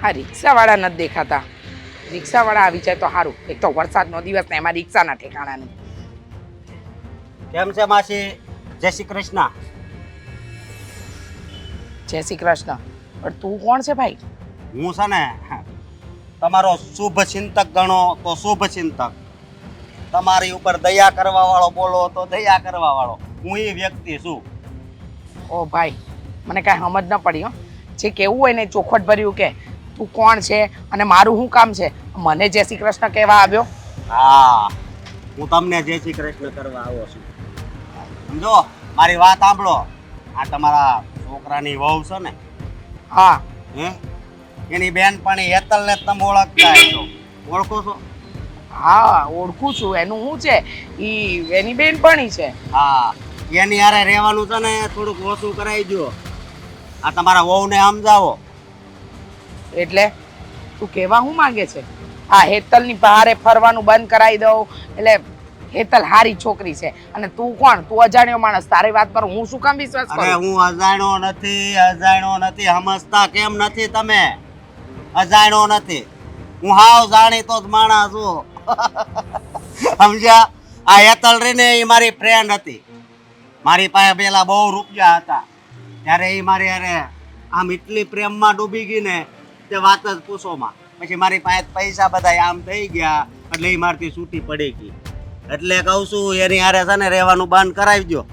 હા, રિક્ષાવાળા નથી દેખાતા. રિક્ષાવાળા આવી જાય તો સારું. એક તો વરસાદનો દિવસ ને એમાં રિક્ષાના ઠેકાણા નહીં. કેમ છે માસી? જય શ્રી કૃષ્ણ. જય શ્રી કૃષ્ણ. પણ તું કોણ છે ભાઈ? હું છે ને તમારો શુભ ચિંતક ગણો તો શુભ ચિંતક, તમારી ઉપર દયા કરવા વાળો બોલો તો દયા કરવા વાળો હું એ વ્યક્તિ છું. ઓ ભાઈ, મને કાંઈ સમજ ન પડી હો. જે કેવું હોય ને ચોખવટ ભર્યું કે તું કોણ છે અને મારું શું કામ છે. મને જય શ્રી કૃષ્ણ કહેવા આવ્યો? હા, હું તમને જય શ્રી કૃષ્ણ કરવા આવ્યો છું. સમજો, મારી વાત સાંભળો. આ તમારા છોકરાની વહુ છે ને, હા. હે એની બેનપણી હેતલને તમે ઓળખતા હશો. ઓળખો છો? હા, ઓળખું છું. એનું શું છે? એની બેનપણી છે. હા, એની હારે રહેવાનું છે ને થોડુંક ઓછું કરાવી દો. આ તમારા વહુને સમજાવો. એટલે તું કહેવા શું માંગે છે? આ હેતલની બહારે ફરવાનું બંધ કરાવી દઉં એટલે હેતલ હારી છોકરી છે અને તું કોણ? તું અજાણ્યો માણસ. તારી વાત પર હું શું કામ વિશ્વાસ અરે કરું? હું અજાણ્યો નથી. સમજતા કેમ નથી તમે? અજાણ્યો નથી, હું હાવ જાણીતો જ માણસ છું. સમજ્યા? આ હેતલ રે ને એ મારી ફ્રેન્ડ હતી. મારી પાસે પેલા બહુ રૂપિયા હતા ત્યારે એ મારી હારે આમ એટલી પ્રેમમાં ડૂબી ગઈ ને તે વાત જ પૂછોમાં. પછી મારી પાસે પૈસા બધા આમ થઈ ગયા એટલે એ મારથી છૂટી પડી ગઈ. એટલે કહું છું એની હારે છે ને રહેવાનું બંધ કરાવી દો.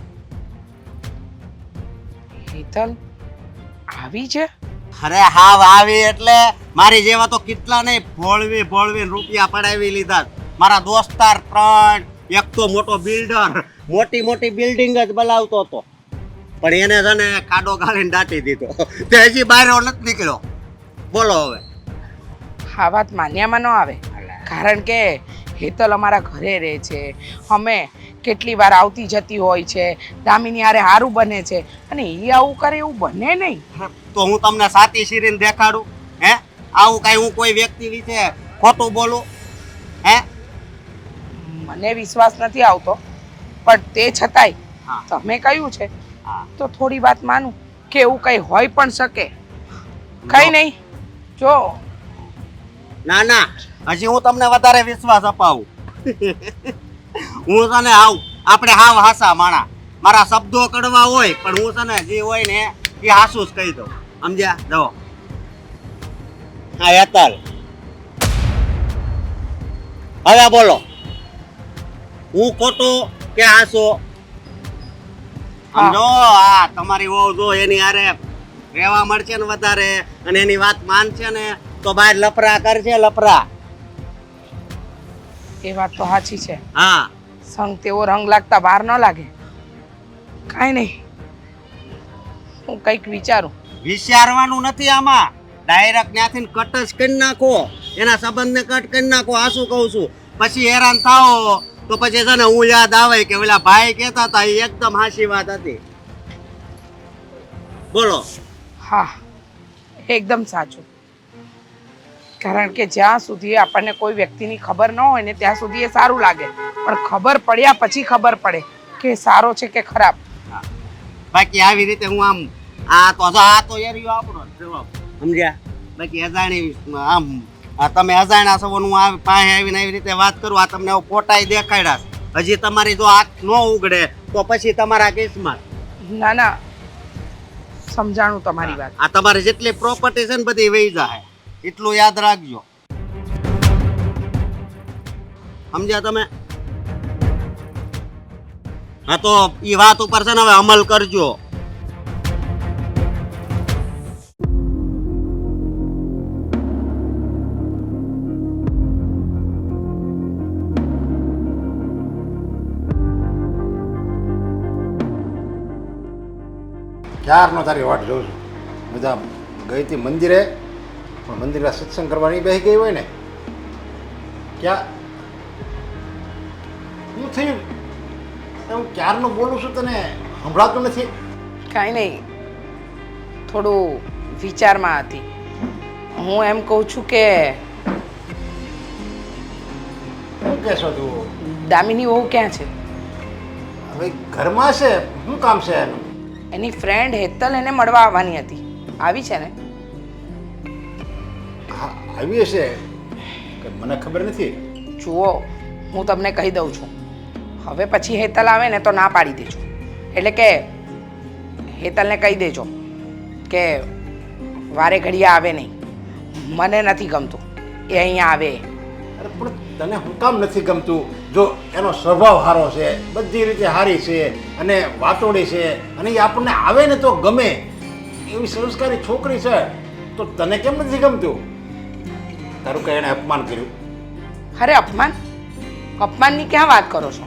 હેતલ આવી છે? અરે હાવ આવી એટલે મારી જેવા તો કેટલા નહીં ભોળવી રૂપિયા પડાવી લીધા. મારા દોસ્તાર 3, એક તો મોટો બિલ્ડર, મોટી બિલ્ડિંગ જ બનાવતો હતો, પણ એને છે ને કાડો ગાળીને દાટી દીધો. તે હજી બહાર નથી નીકળ્યો. બોલો હવે. આ વાત માન્યામાં ન આવે. કારણ કે હેતલ અમારા ઘરે રહે છે. અમે કેટલી વાર આવતી જતી હોય છે. દામિની હારે સારું બને છે અને એ આવું કરે એવું બને નહીં. તો હું તમને સાતી શીરીને દેખાડું? હે, આવું કાંઈ હું કોઈ વ્યક્તિ વિશે ખોટું બોલું? હે, મને વિશ્વાસ નથી આવતો, પણ તે છતાંય હા. તમે કહ્યું છે હા. તો થોડી વાત માનું કે એવું કંઈ હોઈ પણ શકે. કંઈ નહીં, જો ના, હજી હું તમને વધારે વિશ્વાસ અપાવું. હું છે ને આપણે હાવ હાસા માણા. મારા શબ્દો કડવા હોય પણ હું છે ને જે હોય ને એ હાસું જ કહી દઉં. સમજ્યા? જો હા હેતલ, હવે બોલો, હું ખોટું કે હાસો? સમજો, આ તમારી વહુ જો એની હારે રહેવા મળશે ને વધારે અને એની વાત માનશે ને તો બહાર લફરા કરશે, લફરા. એ વાત તો સાચી છે. હા, સંગ તેવો રંગ લાગતા વાર ન લાગે. કાંઈ નહીં, હું કંઈક વિચારું. વિચારવાનું નથી આમાં. ડાયરેક્ટ ત્યાંથી કટ જ કરી નાખો. એના સંબંધને કટ કરી નાખો. આ શું કહું છું? પછી હેરાન થાઓ તો પછી છે ને હું યાદ આવે કે ઓલા ભાઈ કહેતા હતા એ એકદમ હાચી વાત હતી. બોલો. હા, એકદમ સાચું. કારણ કે જ્યાં સુધી આપણને કોઈ વ્યક્તિની ખબર ન હોય ને ત્યાં સુધી એ સારું લાગે, પણ ખબર પડ્યા પછી ખબર પડે કે સારો છે કે ખરાબ. બાકી આવી રીતે હું આમ આ તો એરિયો આપણો જ જવાબ. સમજ્યા? બાકી અજાણી આમ તમે અજાણ્યા છો હું પાસે આવીને આવી રીતે વાત કરું, આ તમને ફોટાય દેખાડ્યા, હજી તમારી જો આંખ ન ઉગડે તો પછી તમારા કેસમાં. ના, સમજાણું તમારી વાત. આ તમારી જેટલી પ્રોપર્ટી છે ને બધી વહી જાય, એટલું યાદ રાખજો. સમજ્યા તમે? હા, તો એ વાત ઉપર છે ને હવે અમલ કરજો. ક્યારનો તારી વાટ જોઉં છું. બધા ગઈ હતી મંદિરે, પણ મંદિરમાં સત્સંગ કરવાની બેસી ગઈ હોય ને. ક્યાં શું થયું? હું ક્યારનું બોલું છું, તને સંભળાતું નથી? કાંઈ નહીં, થોડું વિચારમાં હતી. હું એમ કહું છું કે શું કહેશો તું? દામિની વહુ ક્યાં છે? હવે ઘરમાં છે. શું કામ છે એનું? એની ફ્રેન્ડ હેતલ એને મળવા આવવાની હતી. આવી છે ને? આવી હશે કે મને ખબર નથી. જુઓ, હું તમને કહી દઉં છું, હવે પછી હેતલ આવે ને તો ના પાડી દેજો. એટલે કે હેતલને કહી દેજો કે વારે ઘડીએ આવે નહીં. મને નથી ગમતું એ અહીંયા આવે. અરે પણ તને હું કામ નથી ગમતું? જો એનો સ્વભાવ સારો છે, બધી રીતે સારી છે અને વાતોડી છે અને એ આપણને આવે ને તો ગમે એવી સંસ્કારી છોકરી છે, તો તને કેમ નથી ગમતું? તારું કઈ એને અપમાન કર્યું? અરે અપમાન? અપમાનની ક્યાં વાત કરો છો?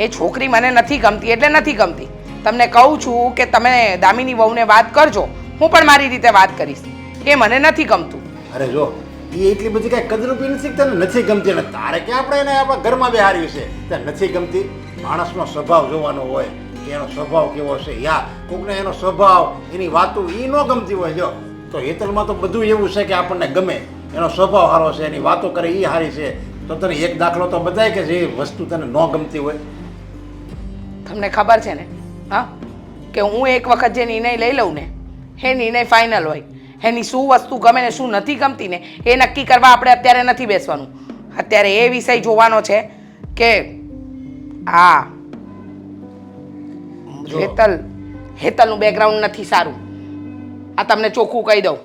એ છોકરી મને નથી ગમતી એટલે નથી ગમતી. તમને કહું છું કે તમે દામિની વહુને વાત કરજો, હું પણ મારી રીતે વાત કરીશ. એ મને નથી ગમતું. અરે જો એ એટલી બધી કાંઈ કદરૂપી નથી કે તને નથી ગમતી, અને તારે ક્યાં આપણે એને આપણા ઘરમાં બેહાર્યું છે તે નથી ગમતી? માણસનો સ્વભાવ જોવાનો હોય કે એનો સ્વભાવ કેવો છે. યા કોકને એનો સ્વભાવ, એની વાતો એ ન ગમતી હોય. જો તો હેતલમાં તો બધું એવું છે કે આપણને ગમે, એનો સ્વભાવ સારો છે, એની વાતો કરે એ સારી છે. તો તને એક દાખલો તો બતાય કે જે વસ્તુ તને ન ગમતી હોય. તમને ખબર છે ને હા, કે હું એક વખત જે નિર્ણય લઈ લઉં ને એ નિર્ણય ફાઇનલ હોય. એની શું વસ્તુ ગમે ને શું નથી ગમતી ને એ નક્કી કરવા આપણે અત્યારે નથી બેસવાનું. અત્યારે એ વિષય જોવાનો છે કે આ હેતલનું બેકગ્રાઉન્ડ નથી સારું. આ તમને ચોખ્ખું કહી દઉં.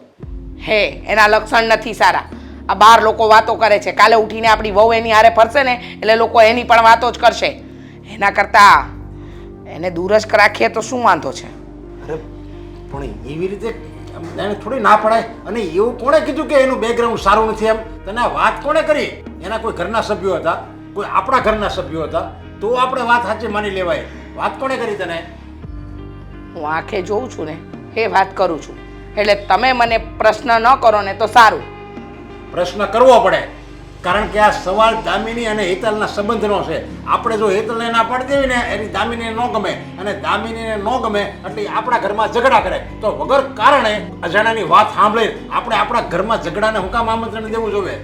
એના લક્ષણ નથી સારા. આ બાર લોકો વાતો કરે છે, કાલે ઉઠીને આપણી વહુ એની હારે ફરશે ને એટલે લોકો એની પણ વાતો જ કરશે. એના કરતાં એને દૂર જ રાખીએ તો શું વાંધો છે? અરે પણ એવી રીતે એને થોડી ના પડાય. અને એવું કોણે કીધું કે એનું બેકગ્રાઉન્ડ સારું નથી? એમ તને આ વાત કોણે કરી? એના કોઈ ઘરના સભ્યો હતા, કોઈ આપણા ઘરના સભ્યો હતા, તો આપણે વાત સાચી માની લેવાય. વાત કોણે કરી તને? હું આંખે જોઉં છું ને એ વાત કરું છું. એટલે તમે મને પ્રશ્ન ન કરો ને તો સારું. પ્રશ્ન કરવો પડે, કારણ કે આ સવાલ દામિની અને હેતલના સંબંધનો છે. આપણે જો હેતલને ના પાડી દેવી ને એની દામિનીને ન ગમે અને દામિનીને ન ગમે એટલે આપણા ઘરમાં ઝઘડા કરે, તો વગર કારણે અજાણાની વાત સાંભળી આપણે આપણા ઘરમાં ઝઘડાને હું કામ આમંત્રણ દેવું જોઈએ?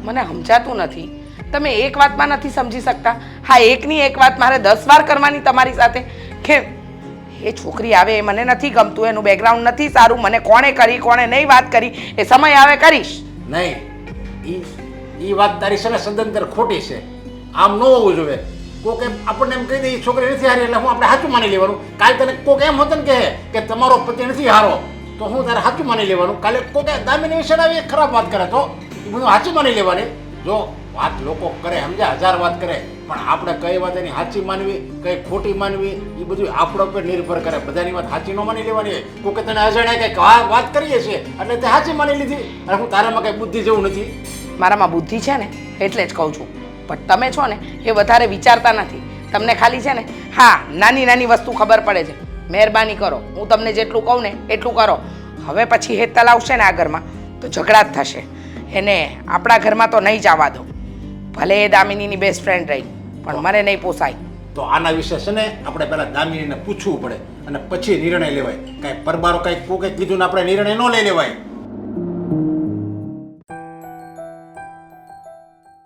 મને સમજાતું નથી. તમે એક વાતમાં નથી સમજી શકતા? હા, એકની એક વાત મારે 10 વાર કરવાની તમારી સાથે કે એ છોકરી આવે એ મને નથી ગમતું, એનું બેકગ્રાઉન્ડ નથી સારું, મને કોણે કરી કોણે નહીં વાત કરી એ સમય આવે કરીશ. નહીં, એ વાત તારી છે ને સદંતર ખોટી છે. આમ ન હોવું જોઈએ. કોક એમ આપણને એમ કહી દે એ છોકરી નથી હારી એટલે હું આપણે સાચું માની લેવાનું. કાલે તને કોક એમ હોત ને કે તમારો પતિ નથી હારો તો હું તારે સાચું માની લેવાનું. કાલે કોક દામિની વિશે આવી ખરાબ વાત કરે તો એ બધું સાચું માની લેવાની. જો વાત લોકો કરે સમજ્યા, 1000 વાત કરે, પણ આપણે કઈ વાત એની સાચી માનવી કઈ ખોટી માનવી એ બધું આપણા ઉપર નિર્ભર કરે. બધાની વાત સાચી ન માની લેવાની. કોકે તને અજાણ્યા કંઈક વાત કરીએ છીએ એટલે તે સાચી માની લીધી. અને હું તારામાં કંઈ બુદ્ધિ જેવું નથી. મારામાં બુદ્ધિ છે ને એટલે જ કહું છું. પણ તમે છો ને એ વધારે વિચારતા નથી. તમને ખાલી છે ને હા નાની નાની વસ્તુ ખબર પડે છે. મહેરબાની કરો, હું તમને જેટલું કહું ને એટલું કરો. હવે પછી હેતલ આવશે ને આ ઘરમાં તો ઝઘડા જ થશે. એને આપણા ઘરમાં તો નહીં જ આવવા દો. ભલે એ દામિનીની બેસ્ટ ફ્રેન્ડ રહી પણ મને નહીં પોસાય. તો આના વિશે છે ને આપણે પહેલાં દામિનીને પૂછવું પડે અને પછી નિર્ણય લેવાય. કાંઈ પરબારો કાંઈક કોકે કીધું ને આપણે નિર્ણય ન લઈ લેવાય.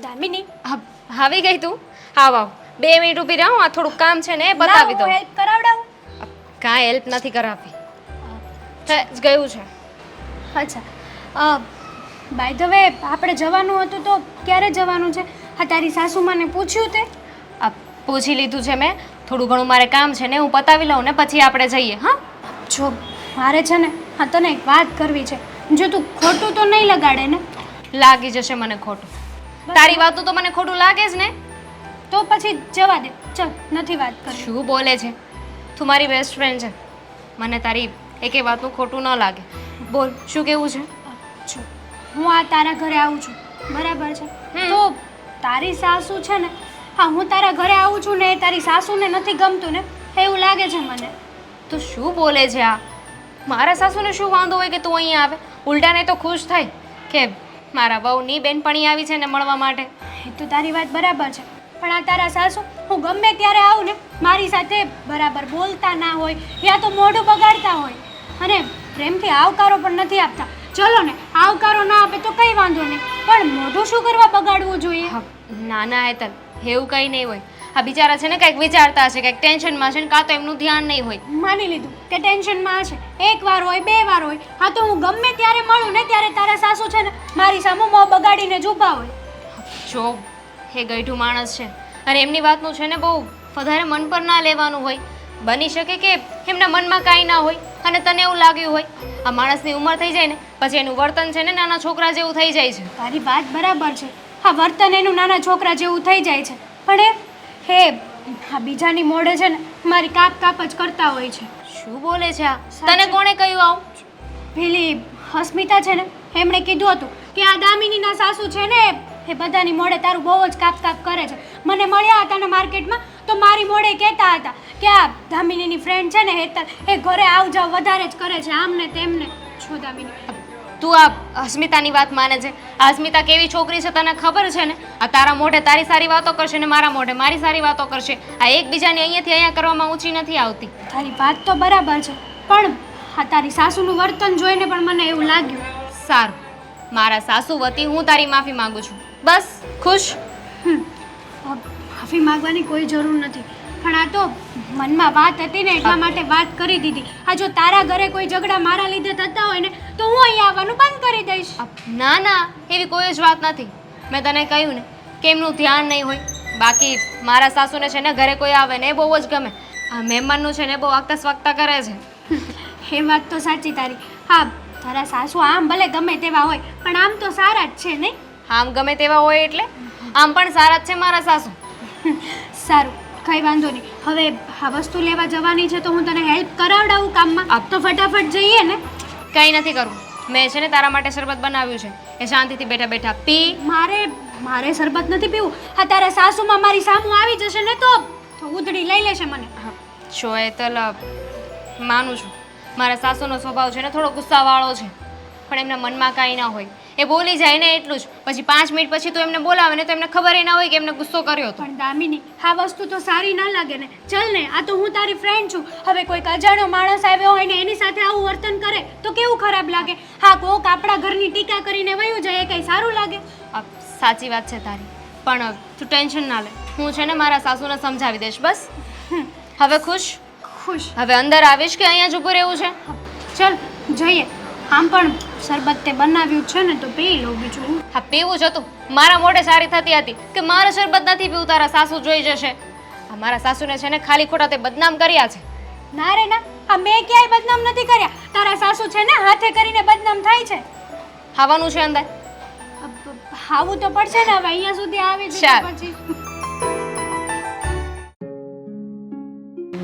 દામિની આવી ગઈ તું? આવ આવ 2 મિનિટ ઊભી રહો, આ થોડું કામ છે ને એ બતાવી દઉં. હેલ્પ કરાવડાવું? કાંઈ હેલ્પ નથી કરાવી, થઈ ગયું છે. અચ્છા, બાય ધ વે આપણે જવાનું હતું તો ક્યારે જવાનું છે? હા, તારી સાસુમાને પૂછ્યું તે? પૂછી લીધું છે મેં. થોડું ઘણું મારે કામ છે ને હું પતાવી લઉં ને પછી આપણે જઈએ. હા, જો મારે છે ને હા તને એક વાત કરવી છે. જો તું ખોટું તો નહીં લગાડે ને? લાગી જશે મને ખોટું. તારી વાતું તો મને ખોટું લાગે જ ને. તો પછી જવા દે, ચલ નથી વાત કરવી. શું બોલે છે તું? મારી બેસ્ટ ફ્રેન્ડ છે, મને તારી એકે વાતનું ખોટું ન લાગે. બોલ શું કેવું છે? જો હું આ તારા ઘરે આવું છું બરાબર છે, તો તારી સાસુ છે ને હા હું તારા ઘરે આવું છું ને એ તારી સાસુને નથી ગમતું ને એવું લાગે છે મને. તું શું બોલે છે આ? મારા સાસુને શું વાંધો હોય કે તું અહીંયા આવે? ઉલટાને તો ખુશ થાય કે મારા વહુની બેનપણી આવી છે ને મળવા માટે. એ તો તારી વાત બરાબર છે, પણ આ તારા સાસુ હું ગમે ત્યારે આવું ને મારી સાથે બરાબર બોલતા ના હોય યા તો મોઢું બગાડતા હોય અને પ્રેમથી આવકારો પણ નથી આપતા. ચલો ને આવકારો ના આપે તો કંઈ વાંધો નહીં, પણ મોઢું શું કરવા બગાડવું જોઈએ? ના ના હેતલ, એવું કંઈ નહીં હોય. આ બિચારા છે ને કંઈક વિચારતા હશે, કંઈક ટેન્શનમાં છે ને કાં તો એમનું ધ્યાન નહીં હોય. માની લીધું કે ટેન્શનમાં છે, એક વાર હોય બે વાર હોય, હા તો હું ગમે ત્યારે મળું ને ત્યારે તારા સાસુ છે ને મારી સામે મોં બગાડીને જ ઊભા હોય. જો એ ગઈઢું માણસ છે અને એમની વાતનું છે ને બહુ વધારે મન પર ના લેવાનું હોય. બની શકે કે એમના મનમાં કાંઈ ના હોય અને તને એવું લાગ્યું હોય. આ માણસની ઉંમર થઈ જાય ને પછી એનું વર્તન છે ને નાના છોકરા જેવું થઈ જાય છે. તારી વાત બરાબર છે, હા વર્તન એનું નાના છોકરા જેવું થઈ જાય છે, પણ હે આ બીજાની મોઢે છે ને મારી કાપ કાપ જ કરતા હોય છે. શું બોલે છે આ? તને કોણે કહ્યું આવું? પેલી અસ્મિતા છે ને એમણે કીધું હતું કે આ દામિનીના સાસુ છે ને એ બધાની મોઢે તારું બહુ જ કાપ કાપ કરે છે. મને મળ્યા હતા ને માર્કેટમાં તો મારી મોઢે કહેતા હતા કે આ દામિનીની ફ્રેન્ડ છે ને હેતલ એ ઘરે આવ જાવ વધારે જ કરે છે, આમને તેમને. છો દામિની, તું આ અસ્મિતાની વાત માને છે? આ અસ્મિતા કેવી છોકરી છે તને ખબર છે ને? આ તારા મોઢે તારી સારી વાતો કરશે ને મારા મોઢે મારી સારી વાતો કરશે. આ એકબીજાની અહીંયાથી અહીંયા કરવામાં ઊંચી નથી આવતી. તારી વાત તો બરાબર છે, પણ આ તારી સાસુનું વર્તન જોઈને પણ મને એવું લાગ્યું. સારું, મારા સાસુ વતી હું તારી માફી માંગુ છું. બસ ખુશ? માફી માંગવાની કોઈ જરૂર નથી, પણ આ તો મનમાં વાત હતી ને એટલા માટે વાત કરી દીધી. આ જો તારા ઘરે કોઈ ઝઘડા મારા લીધે થતા હોય ને તો હું અહીં આવવાનું બંધ કરી દઈશ. ના ના, એવી કોઈ જ વાત નથી. મેં તને કહ્યું ને કે એમનું ધ્યાન નહીં હોય. બાકી મારા સાસુને છે ને ઘરે કોઈ આવે ને એ બહુ જ ગમે. આ મહેમાનનું છે ને બહુ આગતા સ્વાગતા કરે છે. એ વાત તો સાચી તારી. હા, તારા સાસુ આમ ભલે ગમે તેવા હોય પણ આમ તો સારા જ છે નહીં? આમ ગમે તેવા હોય એટલે આમ પણ સારા જ છે મારા સાસુ. સારું, કઈ વાંધો નહીં. હવે આ વસ્તુ લેવા જવાની છે તો હું તને હેલ્પ કરાવડાવું કામમાં. આપ તો ફટાફટ જઈએ ને. કંઈ નથી કરવું. મેં છે ને તારા માટે શરબત બનાવ્યું છે, એ શાંતિથી બેઠા બેઠા પી. મારે શરબત નથી પીવું. આ તારા સાસુમાં મારી સામું આવી જશે ને તો ઉધડી લઈ લેશે મને. જો એ તો માનું છું મારા સાસુનો સ્વભાવ છે ને થોડો ગુસ્સાવાળો છે, પણ એમના મનમાં કાંઈ ના હોય. એ બોલી જાય ને એટલું જ, પછી 5 મિનિટ પછી તું એમને બોલાવે ને તો એમને ખબર ના હોય કે એમને ગુસ્સો કર્યો હતો. પણ દામિની, આ વસ્તુ તો સારી ના લાગે ને. ચલ ને, આ તો હું તારી ફ્રેન્ડ છું. હવે કોઈક અજાણ્યો માણસ આવ્યો હોય ને એની સાથે આવું વર્તન કરે તો કેવું ખરાબ લાગે. હા, કોક આપણા ઘરની ટીકા કરીને વયું જાય એ કંઈ સારું લાગે? સાચી વાત છે તારી, પણ તું ટેન્શન ના લે. હું છે ને મારા સાસુને સમજાવી દઈશ. બસ હવે ખુશ? ખુશ. હવે અંદર આવીશ કે અહીંયા જ ઊભું રહેવું છે? ચલ જઈએ. આમ પણ શરબત તે બનાવ્યું છે ને તો પી લો. બીજું હા, પીવું જ હતું. મારા મોઢે સારી થતી હતી કે મારે શરબત નથી પીવું, તારા સાસુ જોઈ જશે. આ મારા સાસુને છે ને ખાલી ખોટા તે બદનામ કર્યા છે. ના રે ના, આ મેં ક્યાંય બદનામ નથી કર્યા. તારા સાસુ છે ને હાથે કરીને બદનામ થાય છે. ખાવાનું છે અંદર? આવું તો પડશે ને. હવે અહીંયા સુધી આવી છે ચાલ. પછી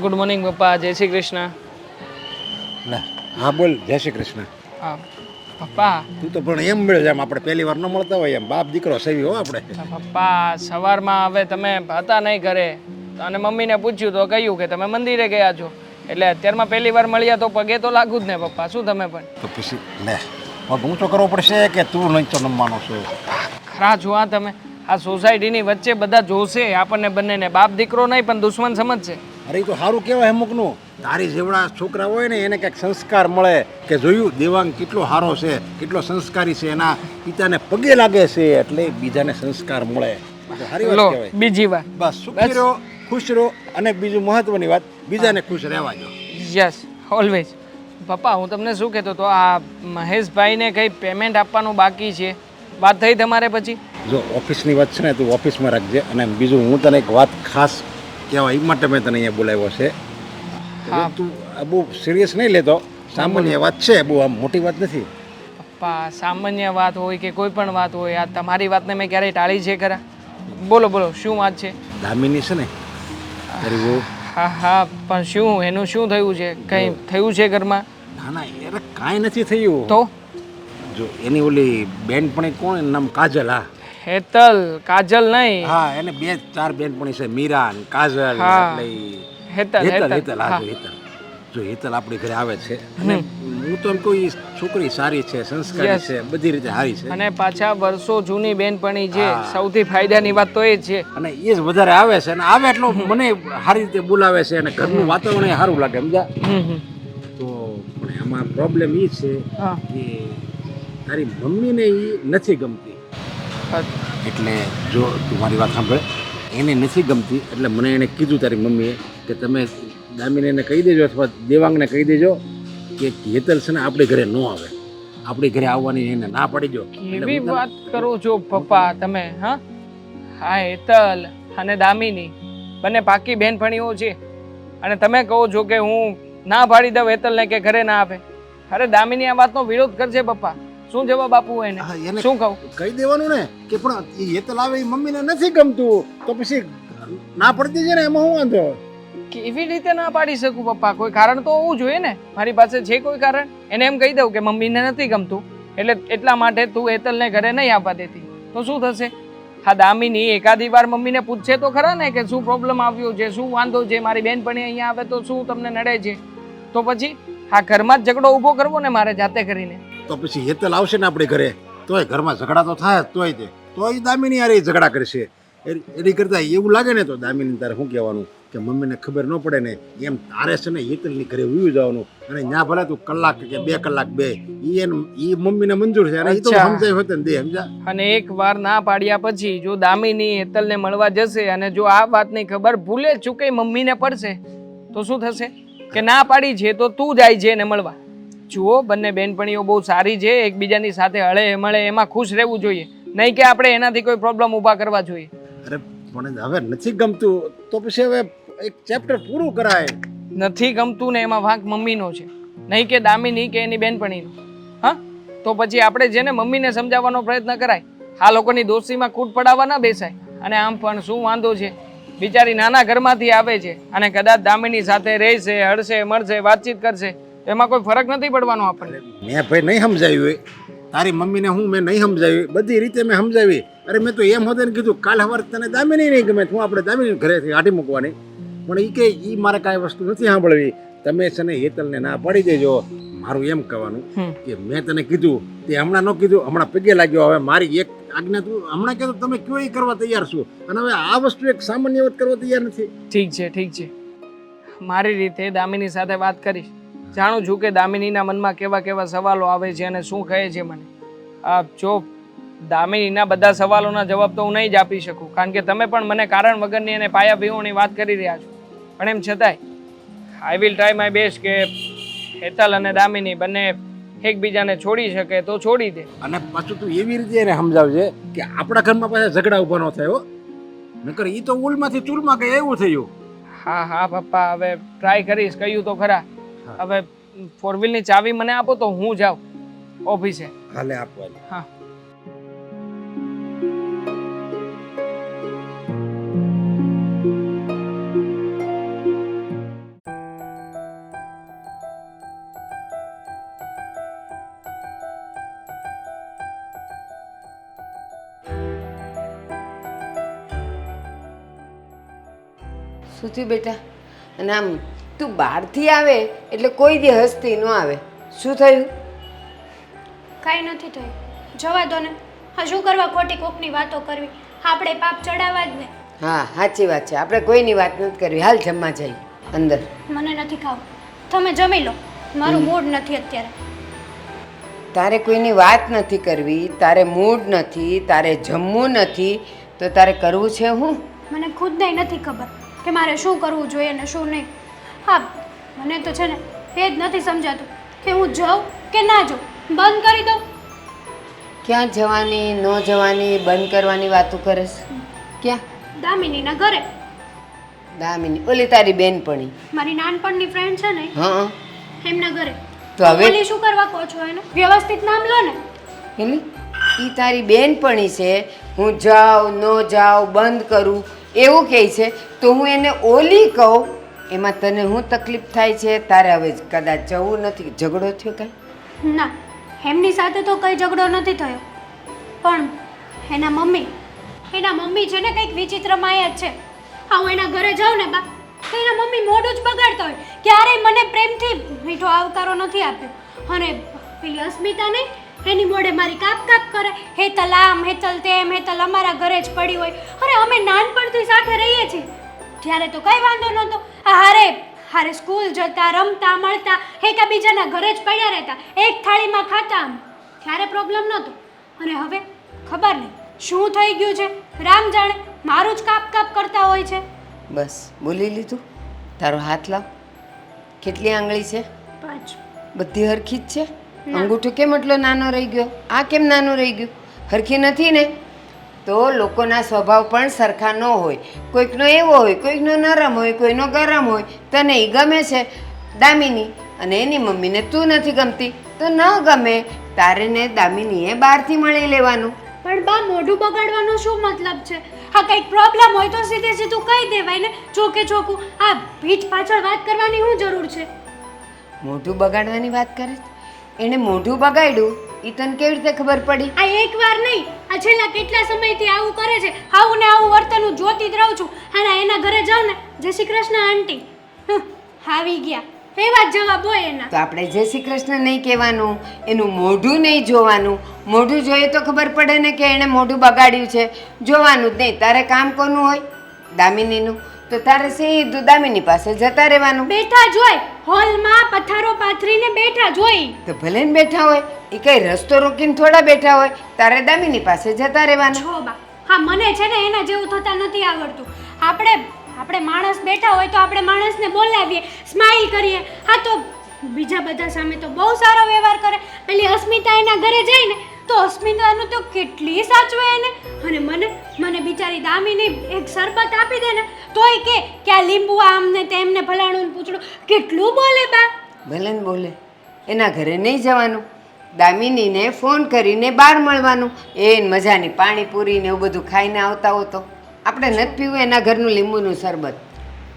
ગુડ મોર્નિંગ પપ્પા. જય શ્રી કૃષ્ણ. લે હા બોલ. જય શ્રી કૃષ્ણ. પપ્પા, તું તો પણ એમ મળે એમ આપણે પહેલી વાર ન મળતા હોય એમ બાપ દીકરો સેવી હો આપણે. પપ્પા સવારમાં હવે તમે હતા નહીં ઘરે અને મમ્મીને પૂછ્યું તો કહ્યું કે તમે મંદિરે ગયા છો, એટલે અત્યારમાં પહેલી વાર મળ્યા તો પગે તો લાગુ જ ને પપ્પા. શું તમે પણ તો પછી લે પગ ઊંચો કરવો પડશે કે તું નહીં તો નમવાનો છો? ખરા છો આ તમે? આ સોસાયટીની વચ્ચે બધા જોશે આપણને બંનેને, બાપ દીકરો નહીં પણ દુશ્મન સમજશે. અરે એ તો સારું કહેવાય અમુકનું. તારી જેવડા છોકરા હોય ને એને કંઈક સંસ્કાર મળે કે જોયું દેવાંગ કેટલો સારો છે, કેટલો સંસ્કારી છે, એના પિતાને પગે લાગે છે એટલે બીજાને સંસ્કાર મળે. સારી વાત લો કહેવાય. બીજી વાત. બસ સુખી રહો, ખુશ રહો, અને બીજું મહત્વની વાત બીજાને ખુશ રહેવા દો. Yes, always. પપ્પા હું તમને શું કહેતો હતો, આ મહેશભાઈને કંઈ પેમેન્ટ આપવાનું બાકી છે, વાત થઈ તમારે પછી? જો ઓફિસની વાત છે ને તું ઓફિસમાં રાખજે, અને બીજું હું તને એક વાત ખાસ કહેવા એ માટે મેં તને અહીંયા બોલાવ્યો છે. હા. તું આ બહુ સિરિયસ નહીં લેતો, સામાન્ય વાત છે, બહુ આમ મોટી વાત નથી. પપ્પા સામાન્ય વાત હોય કે કોઈ પણ વાત હોય, આ તમારી વાતને મેં ક્યારેય ટાળી છે ખરા? બોલો બોલો, શું વાત છે? દામિની છે ને તારી બહુ. હા હા, પણ શું એનું શું થયું છે? કંઈ થયું છે ઘરમાં? ના ના યાર કાંઈ નથી થયું. તો જો એની ઓલી બેનપણી કોણ એનું નામ? કાજલ. હા હેતલ. કાજલ નહીં. હા, એને 2-4 બેનપણી છે, મીરા ને કાજલ. હા. એટલે હેતલ. હેતલ. હા જો હેતલ. જો હેતલ આપણી ઘરે આવે છે અને હું તો એમ કહું ઈ છોકરી સારી છે, સંસ્કારી Yes. છે, બધી રીતે સારી છે, અને પાછા વર્ષો જૂની બેનપણી છે. હા. સૌથી ફાયદાની વાત તો એ જ છે. અને એ જ વધારે આવે છે, અને આવે એટલો મને સારી રીતે બોલાવે છે, અને ઘરનું વાતાવરણ એ સારું લાગે સમજા. તો પણ એમાં પ્રોબ્લેમ એ છે હા. કે તારી મમ્મીને એ નથી ગમતી. એટલે જો તું મારી વાત સાંભળે, એને નથી ગમતી એટલે મને એને કીધું તારી મમ્મીએ કે તમે દામિનીને કહી દેજો અથવા દેવાંગને કહી દેજો કે હેતલ છે ને આપણી ઘરે ન આવે, આપણી ઘરે આવવાની એને ના પાડી દો. કેવી વાત કરો છો પપ્પા તમે? હા હા, હેતલ અને દામિની બંને પાકી બહેનપણીઓ છે અને તમે કહો છો કે હું ના પાડી દઉં હેતલને કે ઘરે ના આવે? અરે દામિની આ વાતનો વિરોધ કરશે પપ્પા, શું જવાબ આપવું એને? હા, એને શું કહું? કહી દેવાનું ને કે પણ એ હેતલ આવે એ મમ્મીને નથી ગમતું, તો પછી ના પડતી છે ને, એમાં હું વાંધો? કેવી રીતે ના પાડી શકું પપ્પા? કોઈ કારણ તો હોવું જોઈએ ને. મારી પાસે છે કોઈ કારણ? એને એમ કહી દઉં કે મમ્મીને નથી ગમતું એટલે એટલા માટે તું હેતલને ઘરે નહીં આવવા દેતી, તો શું થશે? હા, દામિની એકાદી વાર મમ્મીને પૂછશે તો ખરા ને કે શું પ્રોબ્લેમ આવ્યો છે, શું વાંધો છે, મારી બેનપણી અહીંયા આવે તો શું તમને નડે છે? તો પછી હા, ઘરમાં જ ઝઘડો ઊભો કરવો ને મારે જાતે કરીને. તો પછી હેતલ આવશે ને આપણે ઘરે તોય ઘરમાં ઝઘડા તો થાય જ, તોય દામિની યાર એ ઝઘડા કરશે. એની કરતા એવું લાગે ને તો દામિની તારે શું કહેવાનું કે મમ્મીને ખબર ન પડે ને એમ તારે છે ને હેતલની ઘરે ઉઈ જવાનું અને ત્યાં ભલે તું કલાક કે 2 કલાક બે એ મમ્મીને મંજૂર છે અને એ તો સમજાય હોતે ને દે સમજા. અને એક વાર ના પાડ્યા પછી જો દામિની હેતલને મળવા જશે અને જો આ વાતની ખબર ભૂલે ચૂકે મમ્મીને પડશે તો શું થશે? કે ના પાડી છે તો તું જાય છે એને મળવા. જુઓ, બંને બેનપણીઓ બહુ સારી છે, એકબીજાની સાથે હળે મળે એમાં ખુશ રહેવું જોઈએ, નહીં કે આપણે એનાથી કોઈ પ્રોબ્લેમ ઊભા કરવા જોઈએ. અરે પણ હવે નથી ગમતું તો પછી હવે એક ચેપ્ટર પૂરું કરાય. નથી ગમતું ને એમાં વાંક મમ્મીનો છે, નહીં કે દામિની કે એની બેનપણીનો. હા, તો પછી આપણે જેને મમ્મીને સમજાવવાનો પ્રયત્ન કરાય, આ લોકોની દોસ્તીમાં ખૂટ પડાવવા ના બેસાય. અને આમ પણ શું વાંધો છે, બિચારી નાના ઘરમાંથી આવે છે અને કદાચ દામિની સાથે રહેશે, હળશે મળશે, વાતચીત કરશે, એમાં કોઈ ફરક નથી પડવાનો આપણને. મેં ભાઈ નહીં સમજાવ્યું હોય તારી મમ્મીને, હું મેં નહીં સમજાવી, બધી રીતે મેં સમજાવી. અરે મેં તો એમ હોતે ને કીધું કાલ સવારે તને દામિની નહીં ગમે, હું આપણે દામિની ઘરેથી કાઢી મૂકવાની, પણ એ કે એ મારે કાંઈ વસ્તુ નથી સાંભળવી, તમે છે ને હેતલને ના પાડી દેજો. મારું એમ કહેવાનું કે મેં તને કીધું તે હમણાં ન કીધું, હમણાં પગે લાગ્યો, હવે મારી એક આજ્ઞા તું હમણાં કીધું તમે કયો એ કરવા તૈયાર છો અને હવે આ વસ્તુ એક સામાન્ય વાત કરવા તૈયાર નથી. ઠીક છે, ઠીક છે, મારી રીતે દામિની સાથે વાત કરીશ. જાણું છું કે દામિનીના મનમાં કેવા કેવા સવાલો આવે છે અને શું કહે છે મને. જો દામિનીના બધા સવાલોના જવાબ તો હું નહીં જ આપી શકું, કારણ કે તમે પણ મને કારણ વગરની અને પાયા વિહોણી વાત કરી રહ્યા છો. પણ એમ છતાંય I will try my best કે હેતલ અને દામિની બંને એકબીજાને છોડી શકે તો છોડી દે. અને પાછું તું એવી રીતે એને સમજાવજે કે આપણા ઘરમાં પાછા ઝઘડા ઊભા ન થાય હો, નકર એ તો ઉલમાંથી ચૂલમાં કઈ એવું થયું. હા હા પપ્પા, હવે ટ્રાય કરીશ. કહ્યું તો ખરા. હવે 4 વ્હીલની ચાવી મને આપો તો હું જાઉં ઓફિસે. હાલે આપવાની. હા. શું થયું બેટા? અને આમ તું બહારથી આવે એટલે કોઈ દી હસતી ન આવે, શું થયું? કાંઈ નથી થયું, જવા દો ને. હા, શું કરવા ખોટી કોકની વાતો કરવી? આપણે પાપ ચડાવવા જ ને. હા, સાચી વાત છે, આપણે કોઈની વાત નથી કરવી. હાલ જમવા જઈએ અંદર. મને નથી ખાવું, તમે જમી લો, મારું મૂડ નથી અત્યારે. તારે કોઈની વાત નથી કરવી, તારે મૂડ નથી, તારે જમવું નથી, તો તારે કરવું છે હું? મને ખુદને નથી ખબર કે મારે શું કરવું જોઈએ ને શું નહીં. હા, મને તો છે ને એ જ નથી સમજાતું કે હું જાઉં કે ના જાઉં, બંધ કરી દઉં. ક્યાં જવાની, ન જવાની, બંધ કરવાની વાતો કરીશ? ક્યાં? દામિનીના ઘરે. દામિની ઓલી તારી બેનપણી, મારી નાનપણની ફ્રેન્ડ છે ને, હા, એમના ઘરે. તો હવે ઓલી શું કરવા કહો છો એનું? વ્યવસ્થિત નામ લો ને. એની એ તારી બેનપણી છે, હું જાઉં ન જાઉં, બંધ કરું એવું કહે છે, તો હું એને ઓલી કહું એમાં તને શું તકલીફ થાય છે? તારે હવે કદાચ જવું નથી. ઝઘડો થયો કાંઈ? ના, એમની સાથે તો કંઈ ઝઘડો નથી થયો, પણ એના મમ્મી છે ને કંઈક વિચિત્ર માયા જ છે. હા, હું એના ઘરે જાઉં ને બા, તો એના મમ્મી મોઢું જ બગાડતા હોય, ક્યારેય મને પ્રેમથી મીઠો આવકારો નથી આપ્યો. અને પેલી અસ્મિતા નહીં, એની મોઢે મારી કાપ કાપ કરે, હેતલ આમ, હેતલ તેમ, હેતલ અમારા ઘરે જ પડી હોય. અરે અમે નાનપણથી સાથે રહીએ છીએ, ત્યારે તો કંઈ વાંધો નહોતો. હારે સ્કૂલ જતા, રમતા, મળતા, એકબીજાના ઘરે જ પડ્યા રહેતા, એક થાળીમાં ખાતા, આમ ત્યારે પ્રોબ્લેમ નહોતો. અને હવે ખબર નહીં શું થઈ ગયું છે, રામ જાણે. મારું જ કાપ કાપ કરતા હોય છે. બસ બોલી લીધું. તારો હાથ લાવ. કેટલી આંગળી છે? 5. બધી હરખી જ છે? અંગૂઠો કેમ એટલો નાનો રહી ગયો? આ કેમ નાનું રહી ગયું? હરખી નથી ને? તો લોકોના સ્વભાવ પણ સરખા ન હોય. કોઈકનો એવો હોય, કોઈકનો નરમ હોય, કોઈનો ગરમ હોય. તને એ ગમે છે દામિની, અને એની મમ્મીને તું નથી ગમતી તો ન ગમે. તારે ને દામિનીએ બહારથી મળી લેવાનું. પણ બા, મોઢું બગાડવાનો શું મતલબ છે? હા, કંઈક પ્રોબ્લેમ હોય તો સીધે સીધું કહી દેવાય ને, ચોકે ચોખ્ખું. આ પીઠ પાછળ વાત કરવાની શું જરૂર છે? મોઢું બગાડવાની વાત કરે છે? એણે મોઢું બગાડ્યું એ તને કેવી રીતે ખબર પડી? આ એકવાર નહીં, આ છેલ્લા કેટલા સમયથી આવું કરે છે. આવું ને આવું વર્તન હું જોતી જ રહું છું. અને એના ઘરે જાઉં ને, જય શ્રી કૃષ્ણ આંટી, આવી ગયા, એવા જ જવાબ હોય એના. તો આપણે જય શ્રી કૃષ્ણ નહીં કહેવાનું, એનું મોઢું નહીં જોવાનું. મોઢું જોઈએ તો ખબર પડે ને કે એણે મોઢું બગાડ્યું છે. જોવાનું જ નહીં. તારે કામ કોનું હોય? દામિનીનું. તો તારે સીધું દામિની પાસે જતા રહેવાનું. બેઠા જ હોય હોલમાં, પથારો પાથરીને બેઠા જ હોય. તો ભલે ને બેઠા હોય, એ કઈ રસ્તો રોકીને થોડા બેઠા હોય. તારે દામિની પાસે જતા રહેવાનું. છો બા, હા, મને છે ને એના જેવું થતા નથી આવડતું. આપણે માણસ બેઠા હોય તો આપણે માણસને બોલાવીએ, સ્માઈલ કરીએ. હા, તો બીજા બધા સામે તો બહુ સારો વ્યવહાર કરે. પેલી અસ્મિતા એના ઘરે જાય ને તો અસ્મિતાનું તો કેટલી સાચવે એને. અને મને બિચારી દામિની એક શરબત આપી દે ને તોય કે આ લીંબુ આમને તેમને ફલાણું ને પૂછડું. કેટલું બોલે બા. ભલે ને બોલે. એના ઘરે નહીં જવાનું. દામિનીને ફોન કરીને બહાર મળવાનું. એ મજાની પાણીપુરી ને એવું બધું ખાઈને આવતા હો તો આપણે નથી પીવું એના ઘરનું લીંબુનું શરબત.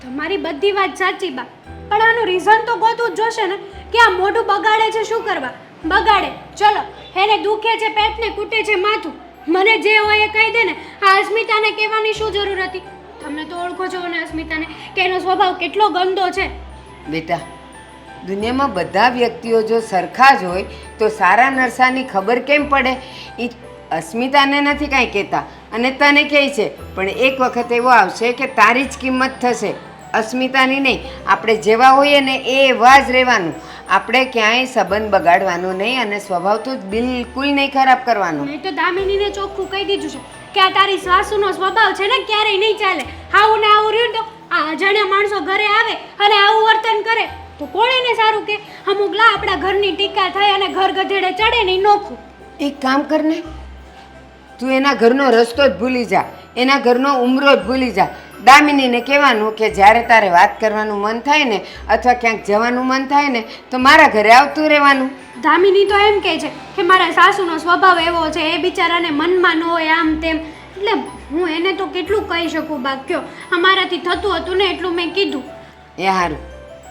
તમારી બધી વાત સાચી બા, પણ આનું રીઝન તો ગોતવું જ જોશે ને કે આ મોઢું બગાડે છે. શું કરવા બગાડે? ચલો, એને દુખે છે પેટ ને કૂટે છે માથું, મને જે હોય એ કહી દે ને. આ અસ્મિતાને કહેવાની શું જરૂર હતી? તમે તો ઓળખો છો ને અસ્મિતાને, કે એનો સ્વભાવ કેટલો ગંદો છે. બેટા, દુનિયામાં બધા વ્યક્તિઓ જો સરખા જ હોય તો સારા નરસાની ખબર કેમ પડે? એ અસ્મિતાને નથી કાંઈ કહેતા અને તને કહે છે, પણ એક વખત એવો આવશે કે તારી જ કિંમત થશે, અસ્મિતાની નહીં. આપણે જેવા હોઈએ ને એવા જ રહેવાનું. આપણે ક્યાંય સંબંધ બગાડવાનો નહીં અને સ્વભાવ તો બિલકુલ નહીં ખરાબ કરવાનો. મેં તો દામિનીને ચોખ્ખું કહી દીધું છે કે આ તારી સાસુનો સ્વભાવ છે ને ક્યારેય નહીં ચાલે. આવું ને આવું રહ્યું તો આ અજાણ્યા માણસો ઘરે આવે અને આવું વર્તન કરે તો કોણ એને સારું કે? અમુક લા આપણા ઘરની ટીકા થાય અને ઘર ગધેડે ચડે નહીં નોખું. એક કામ કરને, તું એના ઘરનો રસ્તો જ ભૂલી જા, એના ઘરનો ઉમરો જ ભૂલી જા. દામિનીને કહેવાનું કે જ્યારે તારે વાત કરવાનું મન થાય ને અથવા ક્યાંક જવાનું મન થાય ને તો મારા ઘરે આવતું રહેવાનું. દામિની તો એમ કહે છે કે મારા સાસુનો સ્વભાવ એવો છે, એ બિચારાને મનમાં ન હોય આમ તેમ. એટલે હું એને તો કેટલું કહી શકું બા? કયો, અમારાથી થતું હતું ને એટલું મેં કીધું. એ સારું,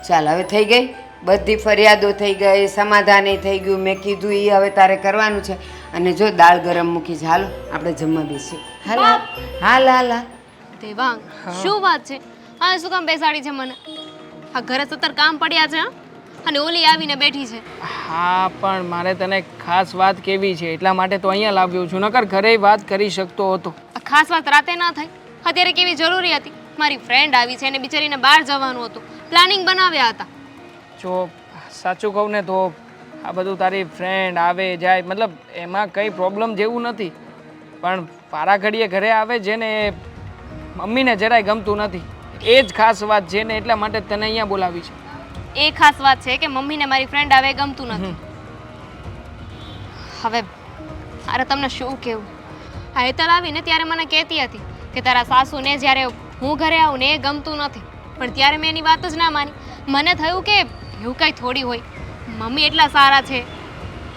ચાલ હવે થઈ ગઈ બધી ફરિયાદો થઈ ગઈ, સમાધાન થઈ ગયું. મેં કીધું એ હવે તારે કરવાનું છે. અને જો દાળ ગરમ મૂકી છે, હાલો આપણે જમવા બેસીએ. હાલ હાલ હાલ હાલ. દેવાંગ, શું વાત છે? હા, શું કામ બેસાડી છે મને? આ ઘરે 17 કામ પડ્યા છે, અને ઓલી આવીને બેઠી છે. હા, પણ મારે તને ખાસ વાત કેવી છે એટલા માટે તો અહીંયા લાવ્યો છું. નકર ઘરે વાત કરી શકતો હતો. આ ખાસ વાત રાતે ના થઈ, અત્યારે કેવી જરૂરી હતી? મારી ફ્રેન્ડ આવી છે અને બિચારીને બહાર જવાનું હતું, પ્લાનિંગ બનાવ્યા હતા. જો સાચું કહું ને તો આ બધું તારી ફ્રેન્ડ આવે જાય મતલબ એમાં કંઈ પ્રોબ્લેમ જેવું નથી, પણ પારા ઘડીએ ઘરે આવે છે ને મમ્મીને જરાય ગમતું નથી. એ જ ખાસ વાત છે ને એટલા માટે તને અહીંયા બોલાવી છે. એ ખાસ વાત છે કે મમ્મીને મારી ફ્રેન્ડ આવે ગમતું નથી. હવે અરે તમને શું કહેવું, આ હેતલ આવીને ત્યારે મને કહેતી હતી કે તારા સાસુને જ્યારે હું ઘરે આવું ને એ ગમતું નથી, પણ ત્યારે મેં એની વાત જ ના માની. મને થયું કે એવું કંઈ થોડી હોય, મમ્મી એટલા સારા છે,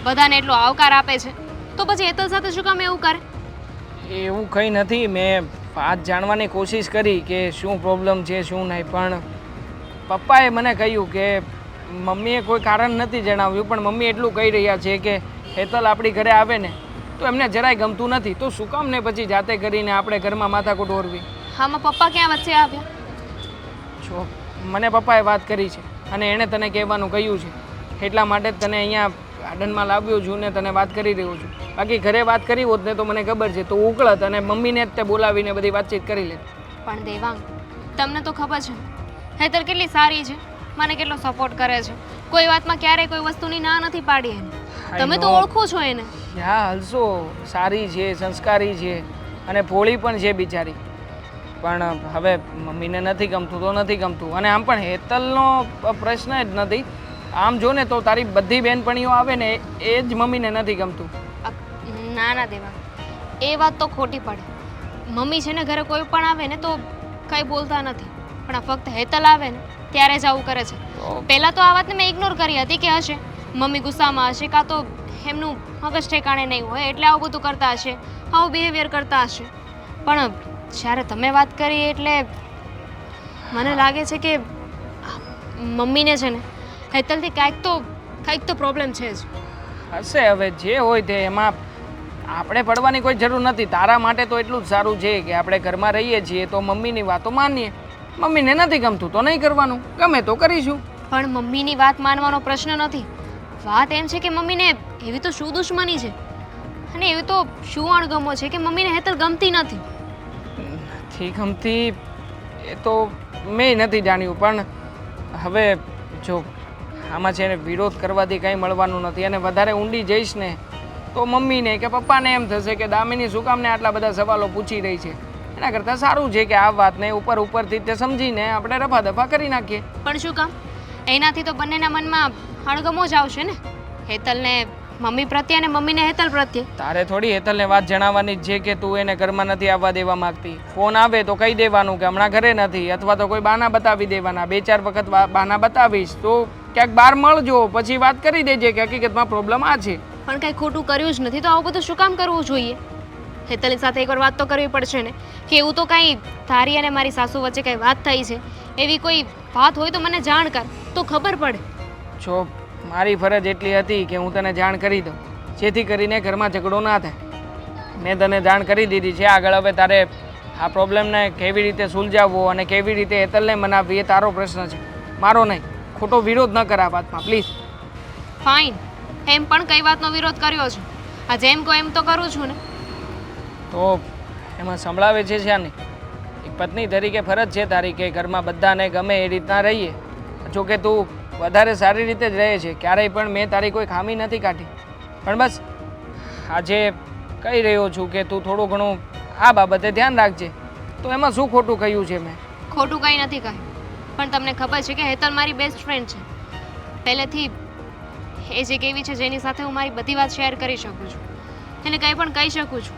બધાને એટલો આવકાર આપે છે, તો પછી હેતલ સાથે શું કામ એવું કરે? એવું કંઈ નથી. મેં વાત જાણવાની કોશિશ કરી કે શું પ્રોબ્લેમ છે શું નહીં, પણ પપ્પાએ મને કહ્યું કે મમ્મીએ કોઈ કારણ નથી જણાવ્યું, પણ મમ્મી એટલું કહી રહ્યા છે કે હેતલ આપણી ઘરે આવે ને તો એમને જરાય ગમતું નથી, તો શું કામ ને પછી જાતે કરીને આપણે ઘરમાં માથાકૂટ ઓરવી. હામાં પપ્પા ક્યાં વચ્ચે આવ્યા? જો મને પપ્પાએ વાત કરી છે અને એણે તને કહેવાનું કહ્યું છે, એટલા માટે જ તને અહીંયા ગાર્ડનમાં લાવ્યો છું ને તને વાત કરી રહ્યો છું. બાકી ઘરે વાત કરી હોત ને તો મને ખબર છે તો ઉકળત અને મમ્મીને જ તે બોલાવીને બધી વાતચીત કરી લે. પણ દેવાંગ, તમને તો ખબર છે હેતલ કેટલી સારી છે, મને કેટલો સપોર્ટ કરે છે, કોઈ વાતમાં ક્યારેય કોઈ વસ્તુની ના નથી પાડી એને. તમે તો ઓળખો છો એને. હા, હલસો સારી છે, સંસ્કારી છે અને ભોળી પણ છે બિચારી. પણ હવે મમ્મીને નથી ગમતું તો નથી ગમતું. અને આમ પણ હેતલનો પ્રશ્ન જ નથી. આમ જો ને તો તારી બધી બહેનપણીઓ આવે ને એ જ મમ્મીને નથી ગમતું. ના ના દેવા, એ વાત તો ખોટી પડે. મમ્મી છે ને ઘરે કોઈ પણ આવે ને તો કંઈ બોલતા નથી, પણ આ ફક્ત હેતલ આવે ને ત્યારે જ આવું કરે છે. પહેલાં તો આ વાતને મેં ઇગ્નોર કરી હતી કે હશે મમ્મી ગુસ્સામાં હશે, કાં તો એમનું મગજ ઠેકાણે નહીં હોય એટલે આવું બધું કરતા હશે, આવું બિહેવિયર કરતા હશે. પણ જ્યારે તમે વાત કરી એટલે મને લાગે છે કે મમ્મીને છે ને હેતલથી કાંઈક તો પ્રોબ્લેમ છે જ. હશે, હવે જે હોય તે. એમાં આપણે પડવાની કોઈ જરૂર નથી. તારા માટે તો એટલું જ સારું છે કે આપણે ઘરમાં રહીએ છીએ તો મમ્મીની વાતો માનીએ. મમ્મીને નથી ગમતું તો નહીં કરવાનું, ગમે તો કરીશું. પણ મમ્મીની વાત માનવાનો પ્રશ્ન નથી. વાત એમ છે કે મમ્મીને એવી તો શું દુશ્મની છે અને એવી તો શું અણગમો છે કે મમ્મીને હેતલ ગમતી નથી. નથી ગમતી એ તો મેં નથી જાણ્યું, પણ હવે જો આમાં છે ને વિરોધ કરવાથી કંઈ મળવાનું નથી. અને વધારે ઊંડી જઈશ ને તો મમ્મીને કે પપ્પાને એમ થશે કે દામિની શું કામને આટલા બધા સવાલો પૂછી રહી છે. એના કરતાં સારું છે કે આ વાતને ઉપરથી તે સમજીને આપણે રફા દફા કરી નાખીએ. પણ શું કામ? એનાથી તો બંનેના મનમાં અણગમો જ આવશે ને, હેતલને મમ્મી પ્રત્યે અને મમ્મીને હેતલ પ્રત્યે. તારે થોડી હેતલને વાત જણાવવાની જ છે કે તું એને ઘરમાં નથી આવવા દેવા માંગતી. ફોન આવે તો કહી દેવાનું કે હમણાં ઘરે નથી, અથવા તો કોઈ બહાના બતાવી દેવાના. 2-4 વખત બહાના બતાવીશ તો ક્યાંક બહાર મળજો, પછી વાત કરી દેજે કે હકીકતમાં પ્રોબ્લેમ આ છે. પણ કંઈ ખોટું કર્યું જ નથી તો આવું બધું શું કામ કરવું જોઈએ? હેતલની સાથે એકવાર વાત તો કરવી પડશે ને કે એવું તો કાંઈ તારી અને મારી સાસુ વચ્ચે કંઈ વાત થઈ છે, એવી કોઈ વાત હોય તો મને જાણ કર તો ખબર પડે. જો મારી ફરજ એટલી હતી કે હું તને જાણ કરી દઉં, જેથી કરીને ઘરમાં ઝઘડો ના થાય. મેં તને જાણ કરી દીધી છે. આગળ હવે તારે આ પ્રોબ્લેમને કેવી રીતે સુલઝાવવો અને કેવી રીતે હેતલને મનાવવી એ તારો પ્રશ્ન છે, મારો નહીં. ખોટો વિરોધ ન કર આ વાતમાં પ્લીઝ. ફાઇન, એમ પણ કઈ વાતનો વિરોધ કર્યો છે? આ જેમ કહો એમ તો કરું છું ને. તો એમાં સંભળાવે છે શાની? એક પત્ની તરીકે ફરજ છે તારી કે ઘરમાં બધાને ગમે એ રીતના રહીએ. જો કે તું વધારે સારી રીતે જ રહે છે, ક્યારેય પણ મેં તારી કોઈ ખામી નથી કાઢી. પણ બસ આજે કહી રહ્યો છું કે તું થોડું ઘણું આ બાબતે ધ્યાન રાખજે. તો એમાં શું ખોટું કહ્યું છે મેં? ખોટું કંઈ નથી કહ્યું, પણ તમને ખબર છે કે હેતલ મારી બેસ્ટ ફ્રેન્ડ છે પહેલેથી. એ જે કેવી છે જેની સાથે હું મારી બધી વાત શેર કરી શકું છું, એને કંઈ પણ કહી શકું છું,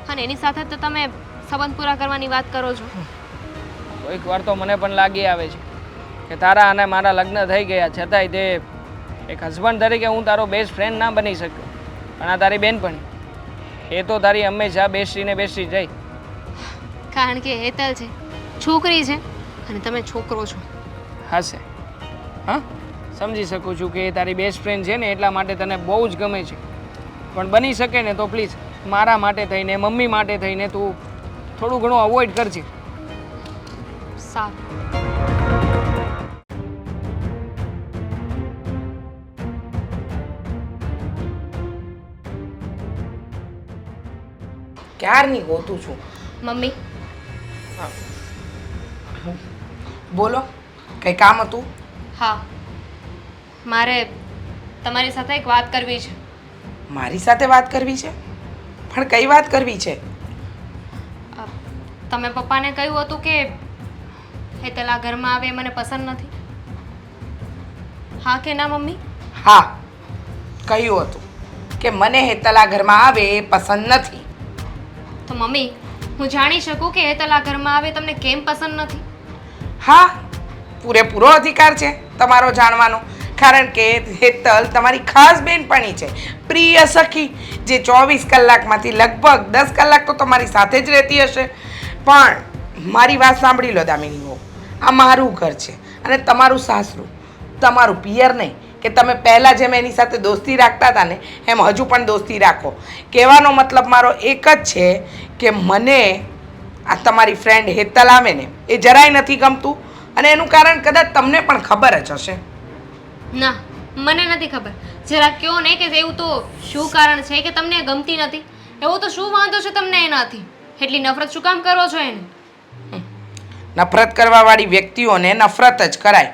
અને એની સાથે તો તમે સંબંધ પૂરા કરવાની વાત કરો છો. કોઈક વાર તો મને પણ લાગી આવે છે કે તારા અને મારા લગ્ન થઈ ગયા છતાંય તે એક હસબન્ડ તરીકે હું તારો બેસ્ટ ફ્રેન્ડ ના બની શક્યો. પણ આ તારી બેનપણી, એ તો તારી હંમેશા બેસ્ટીને બેસ્ટી જ રહી. કારણ કે હેતલ છે છોકરી છે અને તમે છોકરો છો. હશે, હા, સમજી શકું છું કે એ તારી બેસ્ટ ફ્રેન્ડ છે ને એટલા માટે તને બહુ જ ગમે છે. પણ બની શકે ને તો પ્લીઝ મારા માટે થઈને, મમ્મી માટે થઈને તું થોડું ઘણું અવોઇડ કરજે. સારું. ક્યારની ગોતું છું. મમ્મી, બોલો, કંઈ કામ હતું? હા, મારે તમારી સાથે એક વાત કરવી છે. મારી સાથે વાત કરવી છે? પણ કઈ વાત કરવી છે? તમે પપ્પાને કહ્યું હતું કે હેતલ આ ઘરમાં આવે એ મને પસંદ નથી. હા કે ના મમ્મી? હા, કહ્યું હતું કે મને હેતલ આ ઘરમાં આવે એ પસંદ નથી. તો મમ્મી, હું જાણી શકું કે હેતલ આ ઘરમાં આવે તમને કેમ પસંદ નથી? હા, પૂરેપૂરો અધિકાર છે તમારો જાણવાનો. કારણ કે હેતલ તમારી ખાસ બહેનપણી છે, પ્રિય સખી, જે 24 કલાકમાંથી લગભગ 10 કલાક તો તમારી સાથે જ રહેતી હશે. પણ મારી વાત સાંભળી લો દામિનીઓ, આ મારું ઘર છે અને તમારું સાસરું, તમારું પિયર નહીં કે તમે પહેલાં જેમ એની સાથે દોસ્તી રાખતા હતા ને એમ હજુ પણ દોસ્તી રાખો. કહેવાનો મતલબ મારો એક જ છે કે મને આ તમારી ફ્રેન્ડ હેતલ આવે ને એ જરાય નથી ગમતું. અને એનું કારણ કદાચ તમને પણ ખબર જ હશે. ના, મને નથી ખબર. જરા કહો ને કે એવું તો શું કારણ છે કે તમને ગમતી નથી? એવો તો શું વાંધો છે તમને એનાથી? એટલી નફરત શું કામ કરો છો એને? નફરત કરવાવાળી વ્યક્તિઓને નફરત જ કરાય.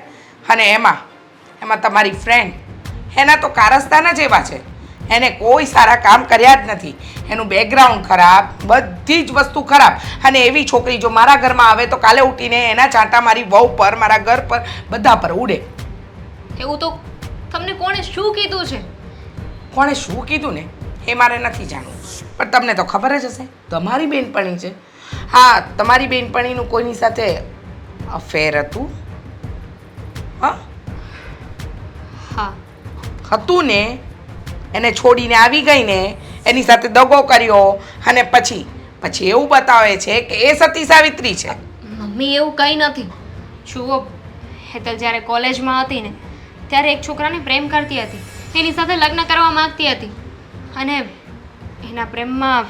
અને એમાં તમારી ફ્રેન્ડ, એના તો કારસ્તાન જ એવા છે. એને કોઈ સારા કામ કર્યા જ નથી. એનું બેકગ્રાઉન્ડ ખરાબ, બધી જ વસ્તુ ખરાબ. અને એવી છોકરી જો મારા ઘરમાં આવે તો કાલે ઉઠીને એના ચાંટા મારી વહુ પર, મારા ઘર પર, બધા પર ઉડે. એવું તો તમને કોણે શું કીધું છે? કોણે શું કીધું ને એ મારે નથી જાણવું, પણ તમને તો ખબર જ હશે, તમારી બેનપણી છે. હા, તમારી બેનપણીનું કોઈની સાથે અફેર હતું? હા હા, હતું ને, એને છોડીને આવી ગઈ ને, એની સાથે દગો કર્યો, અને પછી એવું બતાવે છે કે એ સતી સાવિત્રી છે. મમ્મી એવું કંઈ નથી. જુઓ, હેતલ જ્યારે કોલેજમાં હતી ને ત્યારે એક છોકરાને પ્રેમ કરતી હતી, એની સાથે લગ્ન કરવા માંગતી હતી, અને એના પ્રેમમાં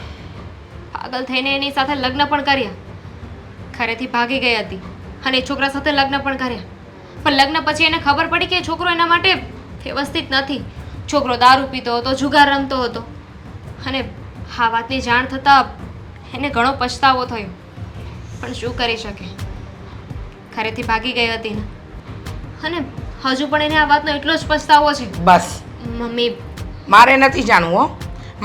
પાગલ થઈને એની સાથે લગ્ન પણ કર્યા. ઘરેથી ભાગી ગઈ હતી અને એ છોકરા સાથે લગ્ન પણ કર્યા. પણ લગ્ન પછી એને ખબર પડી કે એ છોકરો એના માટે વ્યવસ્થિત નથી. છોકરો દારૂ પીતો હતો, જુગાર રમતો હતો, અને આ વાતની જાણ થતાં એને ઘણો પછતાવો થયો. પણ શું કરી શકે, ઘરેથી ભાગી ગઈ હતી ને, અને હજુ પણ એને આ વાતનો એટલો જ પછતાવો છે. બસ, મમ્મી, મારે નથી જાણવું હો,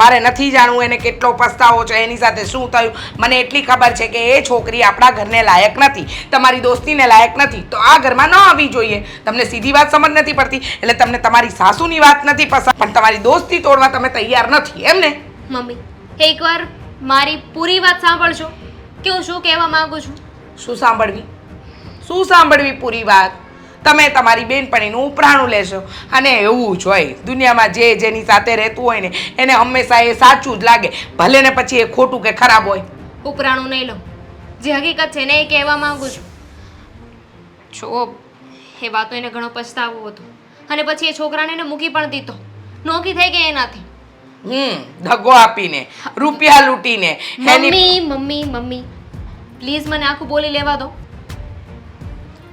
મારે નથી જાણવું એને કેટલો પસ્તાવો છે, એની સાથે શું થયું. મને એટલી ખબર છે કે એ છોકરી આપણા ઘરને લાયક નથી, તમારી દોસ્તીને લાયક નથી, તો આ ઘરમાં ન આવવી જોઈએ. તમને સીધી વાત સમજ નથી પડતી, એટલે તમને તમારી સાસુની વાત નથી પસંદ, પણ તમારી દોસ્તી તોડવા તમે તૈયાર નથી, એમ ને? મમ્મી, એકવાર મારી પૂરી વાત સાંભળજો કે હું શું કહેવા માંગુ છું. શું સાંભળવી? શું સાંભળવી પૂરી વાત? તમે તમારી બેનપણીનું ઉપરાણું લેશો, અને એવું જ હોય દુનિયામાં, જે જેની સાથે રહેતું હોય ને એને હંમેશા એ સાચું જ લાગે, ભલે ને પછી એ ખોટું કે ખરાબ હોય. ઉપરાણું નહીં લઉં, જે હકીકત છે ને એ કહેવા માંગુ છું. જો એ વાતો એને ઘણો પછતાવો હતો, અને પછી એ છોકરાને એને મૂકી પણ દીધો, નોકી થઈ ગઈ એનાથી. ધગ્ગો આપીને, રૂપિયા લૂંટીને. મમ્મી મમ્મી મમ્મી, પ્લીઝ મને આખું બોલી લેવા દો.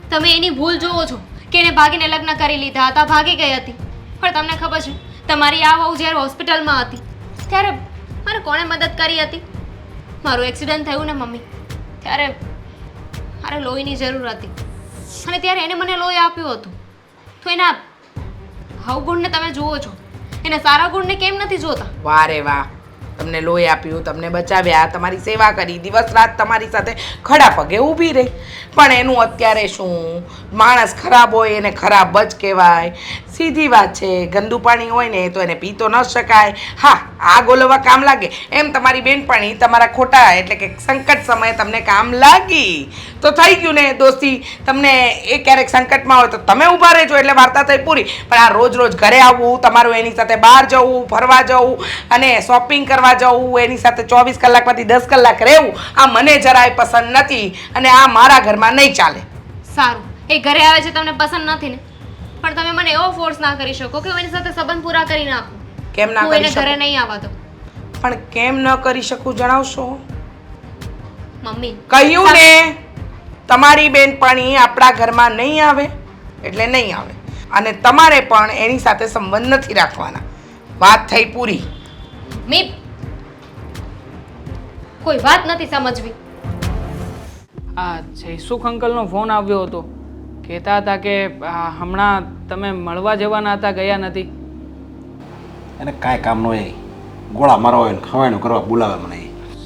તમે એની ભૂલ જોવો છો કે એને ભાગીને લગ્ન કરી લીધા હતા, ભાગી ગઈ હતી. પણ તમને ખબર છે, તમારી આ વહુ જ્યારે હોસ્પિટલમાં હતી ત્યારે મારે કોણે મદદ કરી હતી? મારું એક્સિડન્ટ થયું ને મમ્મી, ત્યારે મારે લોહીની જરૂર હતી, અને ત્યારે એને મને લોહી આપ્યું હતું. તો એના અવગુણને તમે જુઓ છો, એના સારા ગુણને કેમ નથી જોતા? વાહ રે વાહ, તમને લોહી આપ્યું, તમને બચાવ્યા, તમારી સેવા કરી, દિવસ રાત તમારી સાથે ખડા પગે ઊભી રહી. પણ એનું અત્યારે શું? માણસ ખરાબ હોય એને ખરાબ જ કહેવાય. સીધી વાત છે, ગંદુ પાણી હોય ને તો એને પી તો ન શકાય. હા, આગ ઓલવવા કામ લાગે, એમ તમારી બેનપણી તમારા ખોટા એટલે કે સંકટ સમયે તમને કામ લાગી તો થઈ ગયું ને દોસ્તી. તમને એ ક્યારેક સંકટમાં હોય તો તમે ઊભા રહેજો એટલે વાર્તા થઈ પૂરી. પણ આ રોજ રોજ ઘરે આવવું, તમારું એની સાથે બહાર જવું, ફરવા જવું અને શોપિંગ કરવા જવું, એની સાથે 24 કલાકમાંથી 10 કલાક રહેવું, આ મને જરાય પસંદ નથી, અને આ મારા ઘરમાં નહીં ચાલે. સારું, એ ઘરે આવે છે તમને પસંદ નથી ને, પણ તમે મને એવો ફોર્સ ના કરી શકો કે હું એની સાથે સંબંધ પૂરા કરી નાખું. કેમ ના હું કરી એને ઘરે શકું? નહીં આવવા દઉં. પણ કેમ ન કરી શકું જણાવશો? મમ્મી, કહ્યું ને, તમારી બેનપણી આપણા ઘરમાં નહીં આવે એટલે નહીં આવે, અને તમારે પણ એની સાથે સંબંધ નથી રાખવાના. વાત થઈ પૂરી. મમ્મી, કોઈ વાત નથી સમજવી. આ જયસુખ અંકલનો ફોન આવ્યો હતો, કહેતા હતા કે હમણાં તમે મળવા જવાના હતા, ગયા નથી. એને કાંઈ કામ ન હોય, ગોળા મારવા હોય ને ખવાયનું કરવા બોલાવે મને.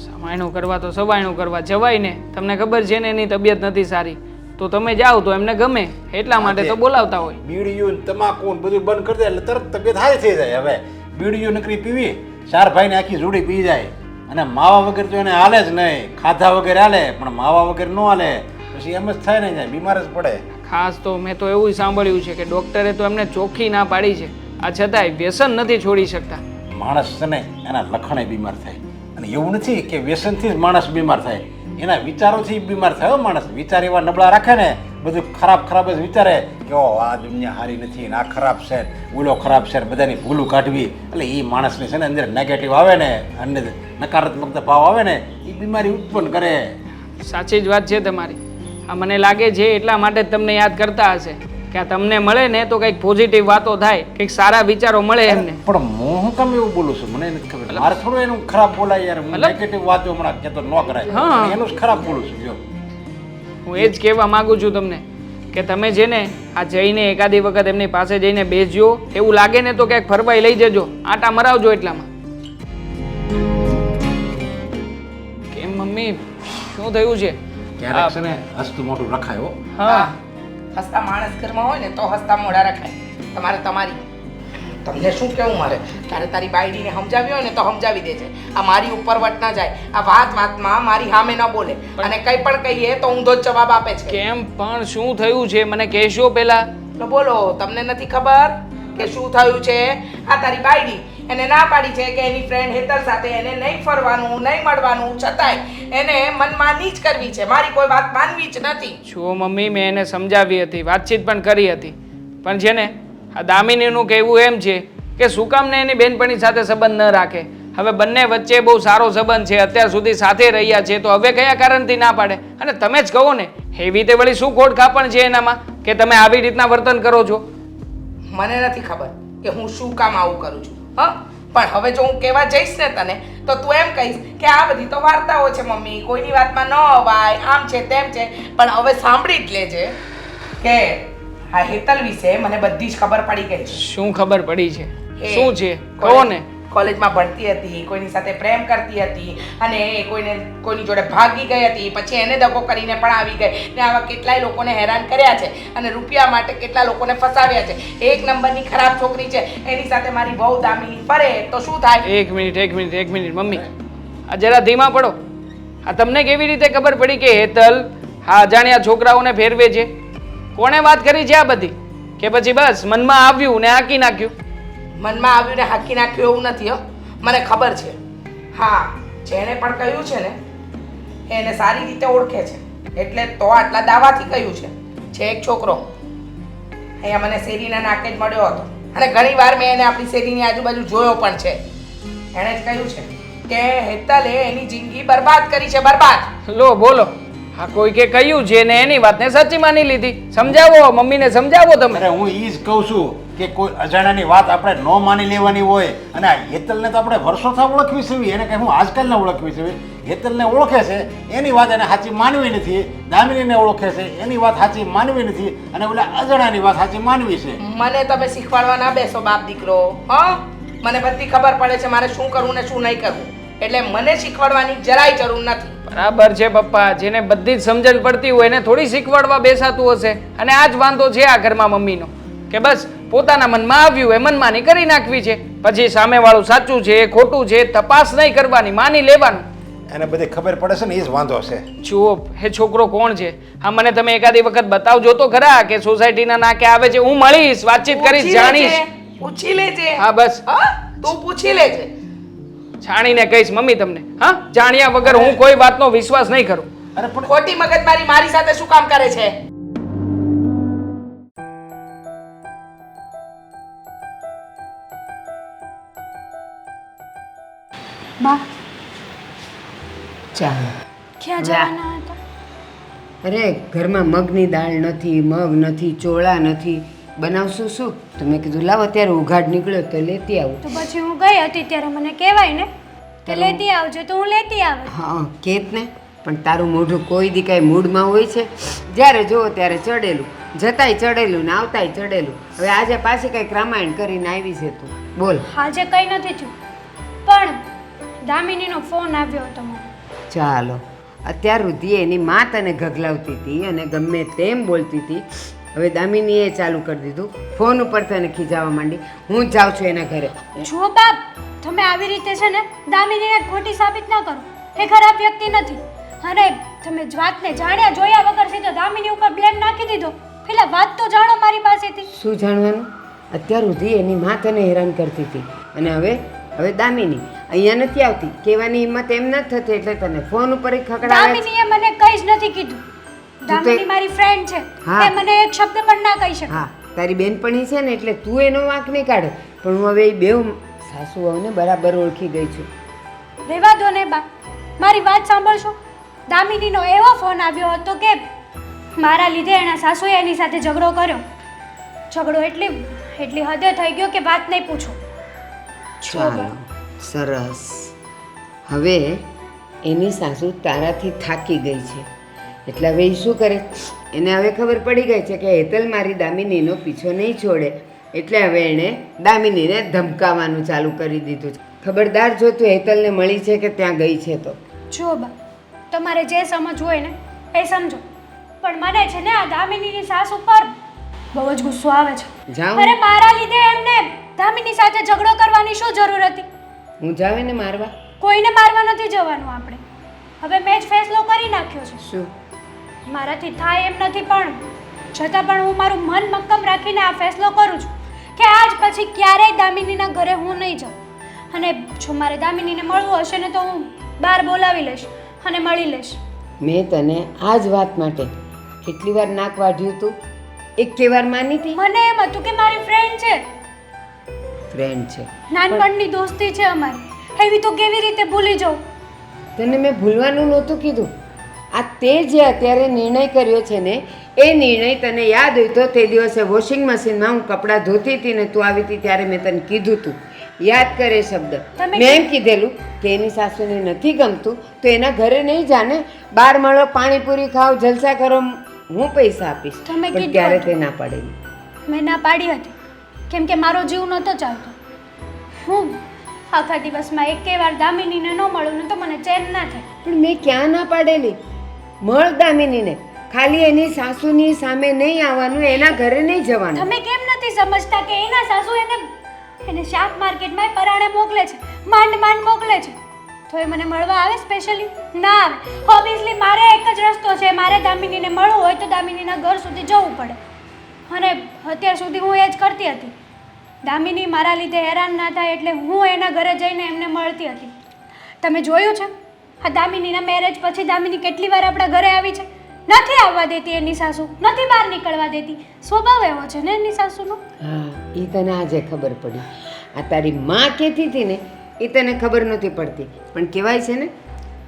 સવાયણું કરવા તો સવાયણું કરવા જવાય ને. તમને ખબર છે ને એની તબિયત નથી સારી, તો તમે જાઓ તો એમને ગમે એટલા માટે તો બોલાવતા હોય. બીડીયું ને તમાકુ ને બધું બંધ કરી દે એટલે તરત તબિયત સારી થઈ જાય. હવે બીડીયું નકરી પીવી, 4 ભાઈને આખી જોડી પી જાય, અને માવા વગર તો એને હાલે જ નહીં. ખાધા વગર હાલે પણ માવા વગર ન હાલે, પછી એમ જ થાય ને, જાય બીમાર જ પડે. ખાસ તો મેં તો એવું સાંભળ્યું છે કે ડૉક્ટરે તો એમને ચોખ્ખી ના પાડી છે, આ છતાંય વ્યસન નથી છોડી શકતા. માણસ છે ને એના લખણે બીમાર થાય, અને એવું નથી કે વ્યસનથી જ માણસ બીમાર થાય, એના વિચારોથી બીમાર થાય. માણસ વિચાર એવા નબળા રાખે ને, બધું ખરાબ ખરાબ જ વિચારે કે ઓ આ દુનિયા સારી નથી, આ ખરાબ છે, ઓલો ખરાબ છે, બધાની ભૂલું કાઢવી. એટલે એ માણસને છે ને અંદર નેગેટિવ આવે ને, અંદર નકારાત્મકતા ભાવ આવે ને, એ બીમારી ઉત્પન્ન કરે. સાચી જ વાત છે તમારી. આ મને લાગે છે એટલા માટે જ તમને યાદ કરતા હશે કે આ તમને મળે ને તો કંઈક પોઝિટિવ વાતો થાય, કંઈક સારા વિચારો મળે એમને. પણ હું શું કામ એવું બોલું છું મને નથી ખબર. મારે થોડું એનું ખરાબ બોલાય યાર, નેગેટિવ વાતો હમણાં કહેતો ન કરાય, એનું જ ખરાબ બોલું છું. જો હું એ જ કહેવા માંગુ છું તમને કે તમે છે ને આ જઈને એકાદી વખત એમની પાસે જઈને બેસજો, એવું લાગે ને તો ક્યાંક ફરવાઈ લઈ જજો, આટા મરાવજો એટલામાં. કેમ મમ્મી, શું થયું છે? ક્યારેક છે ને હસતું મોટું રખાય હો. હા, હસતા માણસ ઘરમાં હોય ને તો હસતા મોઢા રખાય. તમારી તમને શું કેવું મારે? તારે તારી બાયડીને સમજાવી હોય ને તો સમજાવી દેજે. આ મારી ઉપર વટ ના જાય. આ વાતમાં મારી સામે ન બોલે અને કંઈ પણ કહીએ તો ઊંધો જ જવાબ આપે છે. કેમ પણ શું થયું છે મને કહેશો પહેલા? તો બોલો, તમને નથી ખબર કે શું થયું છે? આ તારી બાયડી એને ના પાડી છે કે એની ફ્રેન્ડ હેતલ સાથે એને નહીં ફરવાનું, નહીં મળવાનું, છતાંય એને મનમાની જ કરવી છે. મારી કોઈ વાત માનવી જ નથી. જો મમ્મી, મેં એને સમજાવી હતી, વાતચીત પણ કરી હતી, પણ છે ને આ દામિનીનું કહેવું એમ છે કે શું કામ ને એની બેનપણી સાથે સંબંધ ન રાખે. હવે બંને વચ્ચે બહુ સારો સંબંધ છે, અત્યાર સુધી સાથે રહ્યા છે, તો હવે કયા કારણથી ના પાડે? અને તમે જ કહો ને, એવી તે વળી શું ખોટ ખાપણ છે એનામાં કે તમે આવી રીતના વર્તન કરો છો? મને નથી ખબર કે હું શું કામ આવું કરું છું, હા? પણ હવે જો હું કહેવા જઈશ ને તને તો તું એમ કહીશ કે આ બધી તો વાર્તાઓ છે મમ્મી, કોઈની વાતમાં ન અવાય, આમ છે તેમ છે. પણ હવે સાંભળી જ લેજે કે આ હેતલ વિશે મને બધી જ ખબર પડી ગઈ છે. શું ખબર પડી છે? એ શું છે કહો ને. કોલેજમાં ભણતી હતી, કોઈની સાથે પ્રેમ કરતી હતી અને એ કોઈની જોડે ભાગી ગઈ હતી, પછી એને દગો કરીને પણ આવી ગઈ ને આવા કેટલાય લોકોને હેરાન કર્યા છે અને રૂપિયા માટે કેટલા લોકોને ફસાવ્યા છે. એક નંબરની ખરાબ છોકરી છે. એની સાથે મારી બહુ દામિની ફરે તો શું થાય? એક મિનિટ મમ્મી, આ જરા ધીમા પડો. આ તમને કેવી રીતે ખબર પડી કે હેતલ આ અજાણ્યા છોકરાઓને ફેરવે છે? કોણે વાત કરી છે આ બધી? કે પછી બસ મનમાં આવ્યું ને હાકી નાખ્યું? મનમાં આવ્યું ને હાકી નાખ્યું એવું નથી હો, મને ખબર છે. હા, જેણે પણ કહ્યું છે ને એને સારી રીતે ઓળખે છે, એટલે તો આટલા દાવાથી કહ્યું છે. છે એક છોકરો અહીંયા મને શેરીના નાકે જ મળ્યો હતો અને ઘણી વાર મેં એને આપણી શેરીની આજુબાજુ જોયો પણ છે. એણે જ કહ્યું છે કે હેતલે એની જિંદગી બરબાદ કરી છે, બરબાદ. લો બોલો, આ કોઈ કે કહ્યું છે ને એની વાતને સાચી માની લીધી. સમજાવો મમ્મીને, સમજાવો તમે. અરે હું એ જ કહું છું કે કોઈ અજાણ્યાની વાત આપણે ન માની લેવાની હોય. અને આ હેતલને તો આપણે વર્ષોથી ઓળખવી છે, એને કંઈ હું આજકાલને ઓળખવી છે. હેતલને ઓળખે છે એની વાત એને સાચી માનવી નથી, દામિનીને ઓળખે છે એની વાત સાચી માનવી નથી, અને ઓલા અજાણ્યાની વાત સાચી માનવી છે. મને તમે શીખવાડવા ના બેસો બાપ દીકરો. હા, મને બધી ખબર પડે છે મારે શું કરવું ને શું નહીં કરવું, એટલે મને શીખવાડવાની જરાય જરૂર નથી. બરાબર છે પપ્પા, જેને બધી જ સમજણ પડતી હોય એને થોડી શીખવાડવા બેસાતું હશે. અને આ જ વાંધો છે આ ઘરમાં મમ્મીનો કે બસ પોતાના મનમાં આવ્યું એ મનમાની કરી નાખવી છે, પછી સામેવાળું સાચું છે ખોટું છે તપાસ નહીં કરવાની, માની લેવાનું. એને બધી ખબર પડે છે ને એ જ વાંધો છે. જુઓ, એ છોકરો કોણ છે? હા, મને તમે એકાદી વખત બતાવજો તો ખરા કે સોસાયટીના નાકે આવે છે. હું મળીશ, વાતચીત કરીશ, જાણીશ. પૂછી લેજે. હા બસ, હા, તું પૂછી લેજે. જાણીને કહીશ મમ્મી તમને. હા, જાણ્યા વગર હું કોઈ વાતનો વિશ્વાસ નહીં કરું. અરે પણ ખોટી મગજમારી મારી સાથે શું કામ કરે છે? બા, ચાલો. ક્યાં જવાના હતા? અરે ઘરમાં મગની દાળ નથી, મગ નથી, ચોળા નથી, બનાવશું શું? તો મેં કીધું લાવો ત્યારે ઉઘાડ નીકળ્યો તો લેતી આવું. તો પછી હું ગઈ હતી ત્યારે મને કહેવાય ને કે લેતી આવજો, તો હું લેતી આવે. હા કેત ને, પણ તારું મોઢું કોઈ દી કાંઈ મૂડમાં હોય છે? જ્યારે જુઓ ત્યારે ચડેલું, જતાય ચડેલું ને આવતાય ચડેલું. હવે આજે પાછી કંઈક રામાયણ કરીને આવી છે તું, બોલ. આજે કંઈ નથી થયું, પણ દામિનીનો ફોન આવ્યો હતો મને. ચાલો, અત્યાર સુધી એની મા તને ગગલાવતી હતી અને ગમે તેમ બોલતી હતી. હવે દામિનીએ ચાલુ કરી દીધું, ફોન ઉપર તને ખીજાવા માંડી. હું જ જાઉં છું એના ઘરે. જો બાપ, તમે આવી રીતે છે ને દામિનીને ખોટી સાબિત ના કરો. એ ખરાબ વ્યક્તિ નથી. અને તમે જ વાતને જાણ્યા જોયા વગર સીધો દામિની ઉપર બ્લેમ નાખી દીધો. પેલા વાત તો જાણો મારી પાસેથી. શું જાણવાનું? અત્યાર સુધી એની મા તને હેરાન કરતી હતી અને હવે દામિની અહીંયા નથી આવતી, કહેવાની હિંમત એમ નથી થતી એટલે તને ફોન ઉપર ખકડાવે. દામિનીએ મને કંઈ જ નથી કીધું. દામિની મારી ફ્રેન્ડ છે, હા. એ મને એક શબ્દ પણ ના કહી શકે. હા, તારી બેનપણી છે ને એટલે તું એનો વાંક નહીં કાઢે, પણ હું હવે એ બેઉ સાસુ વહુને બરાબર ઓળખી ગઈ છું. રેવા દો ને બા, મારી વાત સાંભળશો. દામિનીનો એવો ફોન આવ્યો હતો કે મારા લીધે એના સાસુએ એની સાથે ઝઘડો કર્યો. ઝઘડો એટલી હદે થઈ ગયો કે વાત નહીં પૂછો. ચાલો, સરસ. હવે એની સાસુ તારાથી થાકી ગઈ છે એટલે હવે એ શું કરે? એને હવે ખબર પડી ગઈ છે કે હેતલ મારી દામિનીનો પીછો નહીં છોડે, એટલે હવે એણે દામિનીને ધમકાવવાનું ચાલુ કરી દીધું છે. ખબરદાર જો તું હેતલને મળી છે કે ત્યાં ગઈ છે તો. જો બા, તમારે જે સમજવું હોય ને એ સમજો, પણ મને છે ને આ દામિનીની સાસ ઉપર બહુ જ ગુસ્સો આવે છે. જાઉં? અરે મારા લીધે એમને દામિની સાથે ઝઘડો કરવાની શું જરૂર હતી? હું જાઉં એને મારવા? કોઈને મારવા નથી જવાનું આપણે. હવે મેં જ ફેસલો કરી નાખ્યો છે. શું? મારાથી થાય એમ નથી, પણ છતાં પણ હું મારું મન મક્કમ રાખીને આ ફેસલો કરું છું કે આજ પછી ક્યારેય દામિનીના ઘરે હું નહીં જાઉં. અને જો મારે દામિનીને મળવું હશે ને તો હું બહાર બોલાવી લઈશ અને મળી લઈશ. મેં તને આ જ વાત માટે કેટલી વાર નાક વાઢ્યું તું? એકે વાર માની હતી? મને એમ હતું કે મારી ફ્રેન્ડ છે, ફ્રેન્ડ છે, નાનપણની દોસ્તી છે અમારી, એવી તો કેવી રીતે ભૂલી જાઉં? તને મેં ભૂલવાનું નહોતું કીધું. આ તે જે અત્યારે નિર્ણય કર્યો છે ને, એ નિર્ણય તને યાદ હોય તો તે દિવસે વોશિંગ મશીનમાં હું કપડાં ધોતી હતી ને તું આવી હતી ત્યારે મેં તને કીધું તું. યાદ કરે શબ્દ? તમે મેં એમ કીધેલું કે એની સાસુને નથી ગમતું તો એના ઘરે નહીં જાને, બહાર મળો, પાણીપુરી ખાઓ, જલસા કરો, હું પૈસા આપીશ. તમે પણ કીધું ત્યારે હતું. તે ના પાડેલી. મેં ના પાડી હતી કેમ કે મારો જીવ નહોતો ચાલતો. હું આખા દિવસમાં એકે વાર દામિનીને ન મળું ને તો મને ચેન ના થાય. પણ મેં ક્યાં ના પાડેલી? મળ દામિનીને, ખાલી એની સાસુની સામે નહીં આવવાનું, એના ઘરે નહીં જવાનું. તમે કેમ નથી સમજતા કે એના સાસુ એને શાક માર્કેટમાં પરાણે મોકલે છે, માંડ માંડ મોકલે છે, તો એ મને મળવા આવે સ્પેશિયલી? ના આવે. ઓબ્વિયસલી મારે એક જ રસ્તો છે, મારે દામિનીને મળવું હોય તો દામિનીના ઘર સુધી જવું પડે. અને અત્યાર સુધી હું એ જ કરતી હતી. દામિની મારા લીધે હેરાન ના થાય એટલે હું એના ઘરે જઈને એમને મળતી હતી. તમે જોયું છે આ દામિનીના મેરેજ પછી દામિની કેટલી વાર આપણા ઘરે આવી છે? નથી આવવા દેતી એની સાસુ, નથી બહાર નીકળવા દેતી. સ્વભાવ એવો છે ને એની સાસુનો. હા, એ તને આજે ખબર પડી. આ તારી માં કહેતી હતી ને એ તને ખબર નહોતી પડતી, પણ કહેવાય છે ને,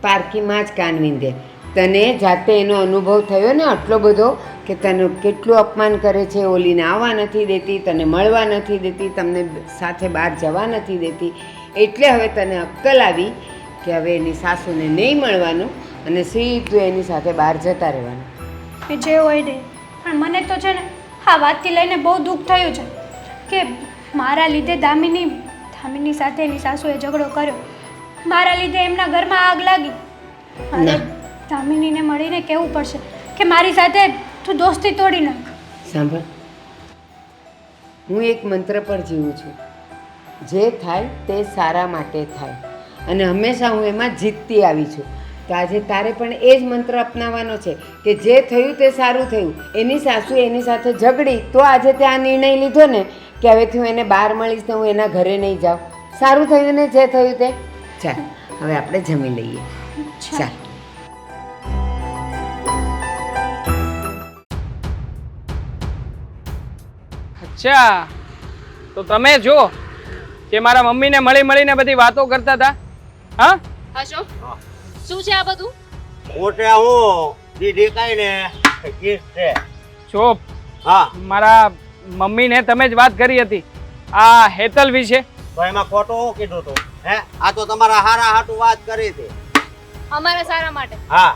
પારકીમાં જ કાન વિંધે. તને જાતે એનો અનુભવ થયો ને આટલો બધો કે તને કેટલું અપમાન કરે છે, ઓલીને આવવા નથી દેતી, તને મળવા નથી દેતી, તમને સાથે બહાર જવા નથી દેતી. એટલે હવે તને અક્કલ આવી કે હવે એની સાસુને નહીં મળવાનું અને સીધું એની સાથે બહાર જતા રહેવાનું. એ જે હોય ને, પણ મને તો છે ને આ વાતથી લઈને બહુ દુઃખ થયું છે કે મારા લીધે દામિની સાથે એની સાસુએ ઝઘડો કર્યો, મારા લીધે એમના ઘરમાં આગ લાગી. અને દામિનીને મળીને કહેવું પડશે કે મારી સાથે તું દોસ્તી તોડી નાખ. સાંભળ, હું એક મંત્ર પર જીવું છું, જે થાય તે સારા માટે થાય, અને હંમેશા હું એમાં જીતતી આવી છું. તો આજે તારે પણ એ જ મંત્ર અપનાવવાનો છે કે જે થયું તે સારું થયું. એની સાસુ એની સાથે ઝઘડી તો આજે તે આ નિર્ણય લીધો ને કે હવેથી હું એને બહાર મળીશ ને હું એના ઘરે નહીં જાઉં. સારું થયું ને જે થયું તે. ચાલ હવે આપણે જમી લઈએ. ચાલ. અચ્છા, તો તમે જો જે મારા મમ્મીને મળીને બધી વાતો કરતા હતા. હા અશોક, શું છે આ બધું? મોટે હું જી દેખાય ને કિસ છે. જો હા, મારા મમ્મીને તમે જ વાત કરી હતી આ હેતલ વિશે. તો એમાં ખોટું હું કીધું તું? હે, આ તો તમારા હારા હાટુ વાત કરી હતી. અમારા સારા માટે? હા.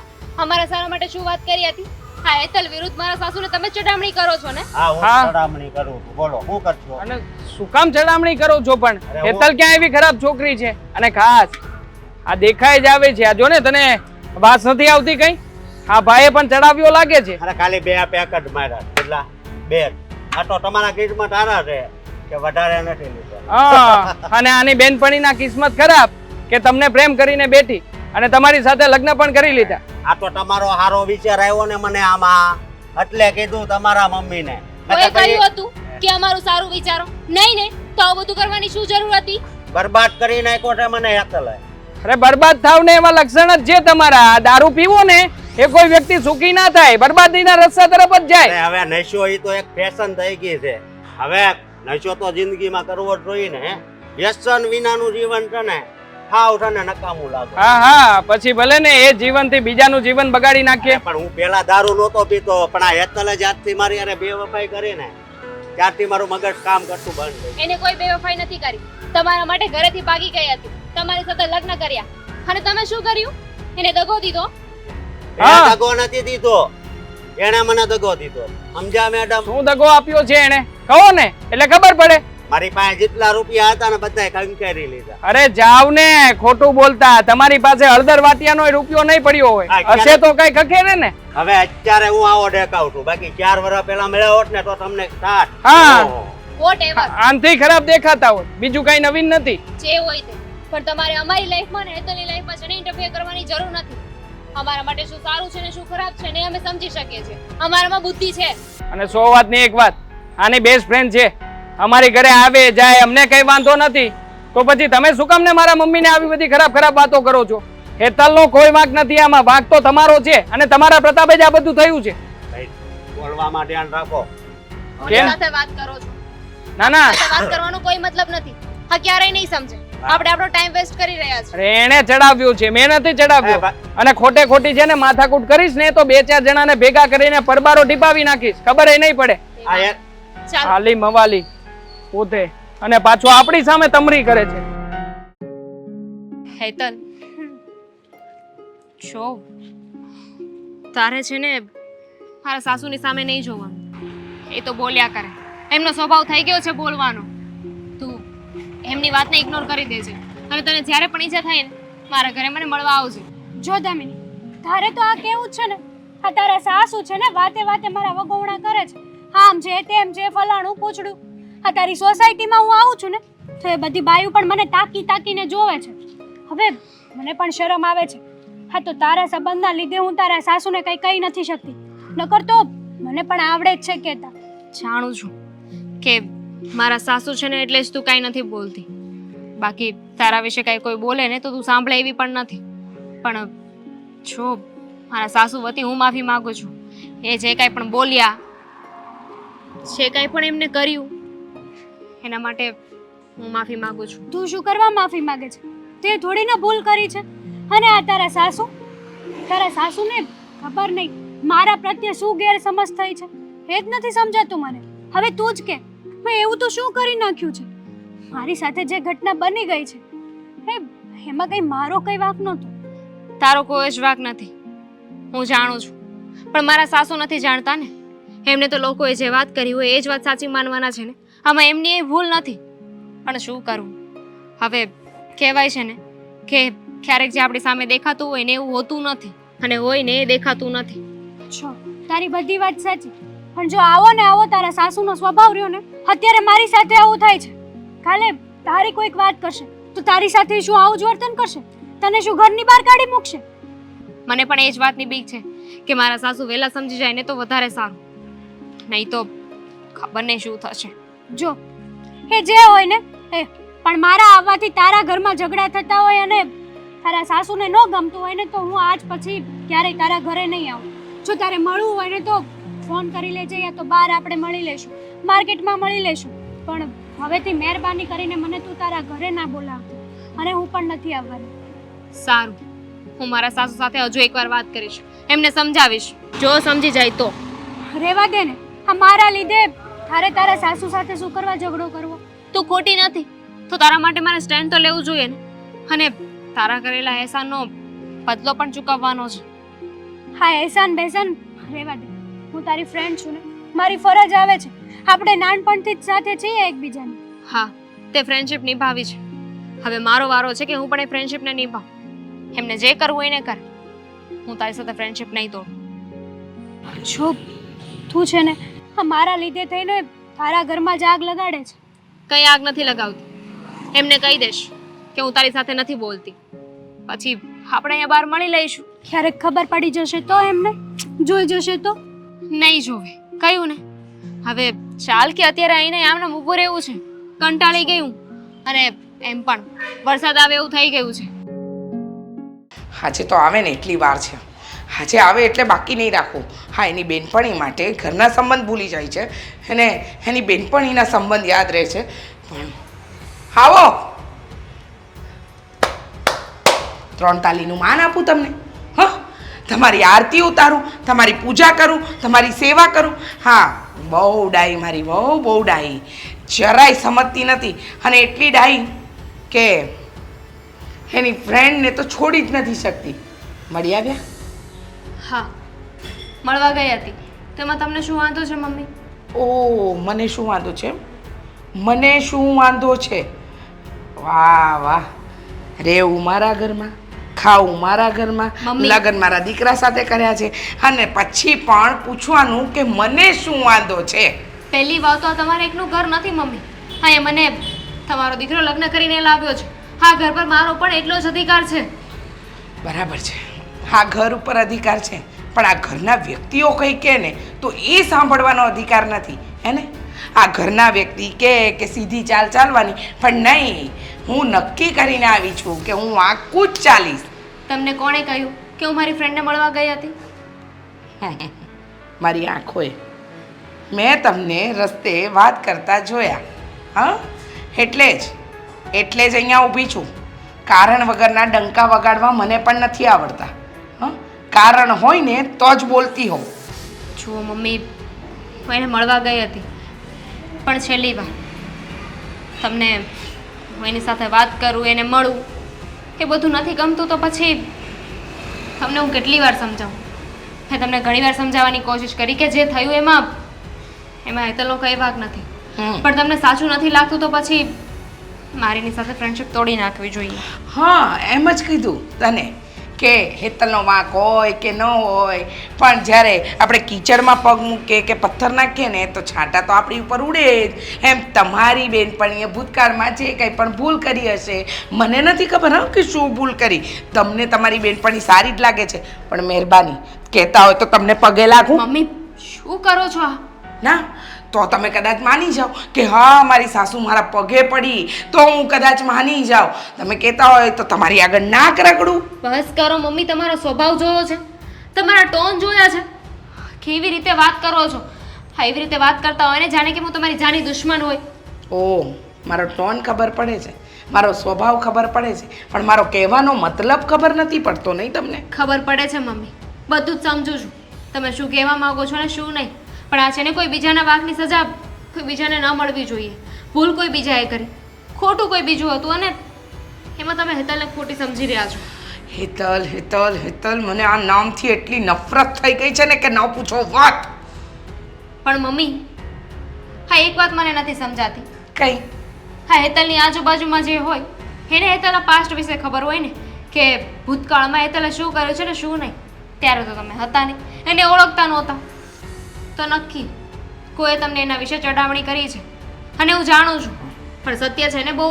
અમારા સારા માટે શું વાત કરી હતી? હા, હેતલ વિરુદ્ધ મારા સાસુને તમે ચડામણી કરો છો ને? હા, હું હા. ચડામણી કરું છું. બોલો, શું કરશો? અને શું કામ ચડામણી કરો છો? પણ અરે હું- હેતલ ક્યાં એવી ખરાબ છોકરી છે? અને ખાસ આ દેખાય જ આવે છે. આ જો ને તને વાત નથી આવતી કઈ? આ ભાઈએ પણ ચડાવ્યો લાગે છે. અરે ખાલી બે પેકેટ માર્યા કેટલા? બે. આ તો તમારા કિસ્મત હારા છે કે વધારે નથી લીધો. હા, અને આની બેનપણીના કિસ્મત ખરાબ કે તમને પ્રેમ કરીને બેઠી અને તમારી સાથે લગ્ન પણ કરી લીધા. આ તો તમારો હારો વિચાર આવ્યો ને મને આમાં, એટલે કીધું તમારા મમ્મીને. કોઈ કહ્યું હતું કે અમારું સારું વિચારો? નહીં ને, તો આવું બધું કરવાની શું જરૂર હતી? બરબાદ કરી નાખ્યો છે મને હેતલે. અરે બરબાદ થાવ ને એવા લક્ષણ જ છે તમારા. આ દારૂ પીવો ને એ કોઈ વ્યક્તિ સુખી ના થાય, બરબાદીના રસ્તા તરફ જ જાય. અરે હવે નશો એ તો એક ફેશન થઈ ગઈ છે. હવે નશો તો જિંદગીમાં કરવો જ જોઈએ ને. હે, વ્યસન વિનાનું જીવન છે ને હાવ છે ને નકામું લાગે. હા હા, પછી ભલે ને એ જીવનથી બીજાનું જીવન બગાડી નાખીએ. પણ હું પેલા દારૂ નહોતો પીતો, પણ આ હેતલે જ્યારથી મારી અરે બેવફાઈ કરી ને ત્યારથી મારું મગજ કામ કરતું બંધ થઈ. એને કોઈ બેવફાઈ નથી કરી. તમારા માટે ઘરેથી ભાગી ગઈ હતી, તમારી સાથે લગ્ન કર્યા, અને તમે શું કર્યું? એને દગો દીધો. હા. દગો નથી દીધો, એણે મને દગો દીધો. સમજ્યા મેડમ? શું દગો આપ્યો છે એને કહો ને એટલે ખબર પડે. મારી પાસે જેટલા રૂપિયા હતા ને બધાય કંકેરી લીધા. અરે જાવ ને, ખોટું બોલતા. તમારી પાસે હળદર વાટિયાનો રૂપિયો નહીં પડ્યો હોય. હા, હશે તો કઈ ખખેરે ને. હવે અત્યારે હું આવો દેખાવ છું, બાકી 4 વર્ષ પહેલા મળ્યા હોત ને તો તમને થાત. હા. ઓહો. વોટ એવર આનથી ખરાબ દેખાતા હોય, બીજું કઈ નવીન નથી. જે હોય તે, પણ તમારે અમારી લાઈફમાં ને હેતલની લાઈફમાં છે ને ઇન્ટરફિયર કરવાની જરૂર નથી. અમારા માટે શું સારું છે ને શું ખરાબ છે ને અમે સમજી શકીએ છીએ. અમારામાં બુદ્ધિ છે. અને 100 વાતની એક વાત, આની બેસ્ટ ફ્રેન્ડ છે. અમારી ઘરે આવે જાય, અમને કઈ વાંધો નથી. તો પછી તમે શું કામ ને મારા મમ્મીને આવી બધી ખરાબ ખરાબ વાતો કરો છો? હેતલનો કોઈ વાંક નથી આમાં, વાંક તો તમારો છે અને તમારા પ્રતાપે જ આ બધું થયું છે. ભાઈ, બોલવામાં ધ્યાન રાખો. કોની કેમ? સાથે વાત કરો છો? ના ના, સાથે વાત કરવાનો કોઈ મતલબ નથી. હા, ક્યારેય નહીં સમજે. આપણે આપણો ટાઈમ વેસ્ટ કરી રહ્યા છીએ. અરે એણે ચડાવ્યું છે, મેં નથી ચડાવ્યો. એ અને ખોટે ખોટી છે ને માથાકૂટ કરીશ ને તો 2-4 જણાને ભેગા કરીને પરબારો ટીપાવી નાખીશ, ખબર એ નહીં પડે. આ એક ચાલો, હાલી મવાલી પોતે, અને પાછો આપણી સામે તમરી કરે છે. હેતલ, જો તારે છે ને મારા સાસુની સામે નહીં જોવાનું. એ તો બોલ્યા કરે, એમનો સ્વભાવ થઈ ગયો છે બોલવાનો. તું એમની વાતને ઇગ્નોર કરી દેજે અને તને જ્યારે પણ ઈચ્છા થાય ને મારા ઘરે મને મળવા આવજે. જો દામિની, તારે તો આ કેવું જ છે ને, આ તારા સાસુ છે ને વાતે વાતે મારા વગોવણા કરે છે. આમ છે તેમ છે ફલાણું પૂછડું. આ તારી સોસાયટીમાં હું આવું છું ને તો એ બધી બાયું પણ મને તાકી તાકીને જોવે છે. હવે મને પણ શરમ આવે છે. હા, તો તારા સંબંધના લીધે હું તારા સાસુને કંઈ કહી નથી શકતી, નકર તો મને પણ આવડે જ છે કહેતા. જાણું છું કે મારા સાસુ છે ને એટલે જ તું કાંઈ નથી બોલતી. બાકી તારા વિશે કાંઈ કોઈ બોલે ને તો તું સાંભળે એવી પણ નથી. પણ જો મારા સાસુ વતી હું માફી માંગુ છું. એ જે કાંઈ પણ બોલ્યા, જે કાંઈ પણ એમને કર્યું એના માટે હું માફી માંગુ છું. તું શું કરવા માફી માંગે છે? તે થોડી ના ભૂલ કરી છે. અને આ તારા સાસુને ખબર નહીં મારા પ્રત્યે શું ગેરસમજ થઈ છે એ જ નથી સમજાતું મને. હવે તું જ કે મેં એવું તો શું કરી નાખ્યું છે? મારી સાથે જે ઘટના બની ગઈ છે એમાં કઈ મારો કઈ વાંક નહોતો. તારો કોઈ જ વાંક નથી, હું જાણું છું. પણ મારા સાસુ નથી જાણતા ને. એમને તો લોકોએ જે વાત કરી હોય એ જ વાત સાચી માનવાના છે ને. આમાં એમની એ ભૂલ નથી. પણ શું કરવું? હવે કહેવાય છે ને કે ક્યારેક જે આપણી સામે દેખાતું હોય ને એવું હોતું નથી, અને હોય ને એ દેખાતું નથી. છો, તારી બધી વાત સાચી, પણ જો આવો ને આવો તારા સાસુનો સ્વભાવ રહ્યો ને, અત્યારે મારી સાથે આવું થાય છે, કાલે તારી કોઈક વાત કરશે તો તારી સાથે શું આવું જ વર્તન કરશે? તને શું ઘરની બહાર કાઢી મૂકશે? મને પણ એ જ વાતની બીક છે કે મારા સાસુ વહેલા સમજી જાય ને તો વધારે સારું, નહીં તો ખબર નહીં શું થશે. જો એ જે હોય ને એ, પણ મારા આવવાથી તારા ઘરમાં ઝઘડા થતા હોય અને તારા સાસુને ન ગમતું હોય ને તો હું આજ પછી ક્યારેય તારા ઘરે નહીં આવું. જો તારે મળવું હોય ને તો ફોન કરી લેજે, યા તો બહાર આપણે મળી લેશું, માર્કેટમાં મળી લેશું. પણ હવેથી મહેરબાની કરીને મને તું તારા ઘરે ના બોલાવતો, અને હું પણ નથી આવવાની. સારું, હું મારા સાસુ સાથે હજુ એકવાર વાત કરીશ, એમને સમજાવીશ. જો સમજી જાય તો. રહેવા દે ને, આ મારા લીધે તારે તારા સાસુ સાથે શું કરવા ઝઘડો કરવો? તું ખોટી નથી તો તારા માટે મારે સ્ટેન્ડ તો લેવું જોઈએ ને. અને તારા કરેલા એહસાનનો બદલો પણ ચૂકવવાનો છે. હા, એહસાન બેસાન રહેવા દે. હું તારી ફ્રેન્ડ છું ને, મારી ફરજ આવે છે. આપણે નાનપણથી જ સાથે છીએ એકબીજાની. હા, તે ફ્રેન્ડશિપ નિભાવી છે. હવે મારો વારો છે કે હું પણ એ ફ્રેન્ડશિપને નિભાવું. એમને જે કરવું એને કર. હું તારી સાથે ફ્રેન્ડશિપ નહીં તોડું. જો તું છે ને આ મારા લીધે થઈને તારા ઘરમાં જ આગ લગાડે છે. કંઈ આગ નથી લગાવતી. એમને કહી દઈશ કે હું તારી સાથે નથી બોલતી. પછી આપણે અહીંયા બહાર મળી લઈશું. ક્યારેક ખબર પડી જશે તો, એમને જોઈ જશે તો? નહીં જોવે, કહ્યું ને. હવે ચાલ કે અત્યારે આવીને આમને ઊભું રહેવું છે. કંટાળી ગઈ હું, અને એમ પણ વરસાદ આવે એવું થઈ ગયું છે. આજે તો આવે ને એટલી વાર છે. આજે આવે એટલે બાકી નહીં રાખવું. હા, એની બેનપણી માટે ઘરના સંબંધ ભૂલી જાય છે અને એની બેનપણીના સંબંધ યાદ રહે છે. પણ આવો, 3 તાલીનું માન આપું તમને. હા, તમારી આરતી ઉતારું, તમારી પૂજા કરું, તમારી સેવા કરું. હા, બહુ ડાઈ મારી વહુ, બહુ ડાઈ, જરાય સમજતી નથી. અને એટલી ડાઈ કે એની ફ્રેન્ડને તો છોડી જ નથી શકતી. મળી આવ્યા? હા, મળવા ગઈ હતી. તેમાં તમને શું વાંધો છે મમ્મી? ઓ મને શું વાંધો છે? મને શું વાંધો છે? વાહ વાહ, રહેવું મારા ઘરમાં, ખાવું મારા ઘરમાં, મમ્મી. લગ્ન મારા દીકરા સાથે કર્યા છે, અને પછી પણ પૂછવાનું કે મને શું વાંધો છે? પહેલી વાત તો આ તમારે એકનું ઘર નથી મમ્મી. હા, એ મને તમારો દીકરો લગ્ન કરીને લાવ્યો છે. હા, ઘર પર મારો પણ એટલો જ અધિકાર છે. બરાબર છે, આ ઘર ઉપર અધિકાર છે, પણ આ ઘરના વ્યક્તિઓ કંઈ કહે ને તો એ સાંભળવાનો અધિકાર નથી હે ને? આ ઘરના વ્યક્તિ કે સીધી ચાલ ચાલવાની, પણ નહીં, હું નક્કી કરીને આવી છું કે હું આખું જ ચાલીશ. તમને કોણે કહ્યું કે હું મારી ફ્રેન્ડને મળવા ગઈ હતી? મારી આંખોએ મેં તમને રસ્તે વાત કરતા જોયા. હા, એટલે જ અહીંયા ઊભી છું. કારણ વગરના ડંકા વગાડવા મને પણ નથી આવડતા. હા, કારણ હોય ને તો જ બોલતી હોઉં. જુઓ મમ્મી, હું એને મળવા ગઈ હતી, પણ છેલ્લી વાર. તમને હું એની સાથે વાત કરું, એને મળું, એ બધું નથી ગમતું તો પછી તમને હું કેટલી વાર સમજાવું? મેં તમને ઘણી વાર સમજાવવાની કોશિશ કરી કે જે થયું એમાં હેતલનો કંઈ વાંક નથી. પણ તમને સાચું નથી લાગતું તો પછી મારીની સાથે ફ્રેન્ડશિપ તોડી નાખવી જોઈએ. હા, એમ જ કીધું તને કે હેતલનો વાંક હોય કે ન હોય, પણ જ્યારે આપણે કીચડમાં પગ મૂકીએ કે પથ્થર નાખીએ ને તો છાંટા તો આપણી ઉપર ઉડે જ. એમ તમારી બેનપણીએ ભૂતકાળમાં જે કંઈ પણ ભૂલ કરી હશે, મને નથી ખબર હા કે શું ભૂલ કરી. તમને તમારી બેનપણી સારી જ લાગે છે, પણ મહેરબાની કહેતા હોય તો તમને પગે લાગું. મમ્મી, શું કરો છો આ? ના, તો તમે કદાચ માની જાઓ કે હા મારી સાસુ મારા પગે પડી તો હું કદાચ માની જાઉં. તમે કહેતા હોય તો તમારી આગળ નાક રગડું. બસ કરો મમ્મી, તમારો સ્વભાવ જોયો છે, તમારા ટોન જોયા છે, કેવી રીતે વાત કરો છો. હા, એવી રીતે વાત કરતા હોય ને જાણે કે હું તમારી જાની દુશ્મન હોય. ઓહ, મારો ટોન ખબર પડે છે, મારો સ્વભાવ ખબર પડે છે, પણ મારો કહેવાનો મતલબ ખબર નથી પડતો નહીં તમને? ખબર પડે છે મમ્મી, બધું જ સમજુ છું તમે શું કહેવા માંગો છો ને શું નહીં. પણ આ છે ને કોઈ બીજાના વાંકની સજા કોઈ બીજાને ન મળવી જોઈએ. ભૂલ કોઈ બીજાએ કરી, ખોટું કોઈ બીજું હતું, અને એમાં તમે હેતલને ખોટી સમજી રહ્યા છો. હેતલ હેતલ હેતલ, મને આ નામથી એટલી નફરત થઈ ગઈ છે ને કે ન પૂછો વાત. પણ મમ્મી, હા એક વાત મને નથી સમજાતી. કઈ? હા, હેતલની આજુબાજુમાં જે હોય એને હેતલના પાસ્ટ વિશે ખબર હોય ને, કે ભૂતકાળમાં હેતલે શું કર્યું છે ને શું નહીં. ત્યારે તો તમે હતા નહીં, એને ઓળખતા નહોતા, તો નક્કી કોઈએ તમને એના વિશે ચડાવણી કરી છે, અને હું જાણું છું. પણ સત્ય છે ને બહુ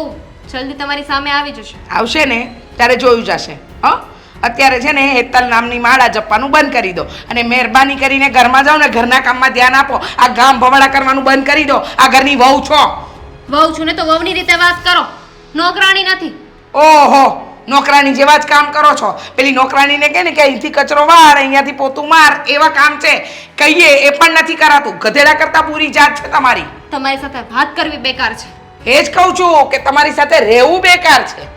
જલ્દી તમારી સામે આવી જશે. આવશે ને ત્યારે જોયું જશે. હા, અત્યારે છે ને હેતલ નામની માળા જપવાનું બંધ કરી દો, અને મહેરબાની કરીને ઘરમાં જાઓ ને ઘરના કામમાં ધ્યાન આપો. આ ગામ ભવાડા કરવાનું બંધ કરી દો. આ ઘરની વહુ છો. વહુ છું ને તો વહુની રીતે વાત કરો, નોકરાણી નથી. ઓહો, નોકરાણી જેવા જ કામ કરો છો. પેલી નોકરાણીને કહે ને કે અહીંથી કચરો વાર, અહીંયાથી પોતું માર, એવા કામ છે. કહીએ એ પણ નથી કરાતું. ગધેડા કરતા પૂરી જાત છે તમારી. તમારી સાથે વાત કરવી બેકાર છે. એ જ કહું છું કે તમારી સાથે રહેવું બેકાર છે.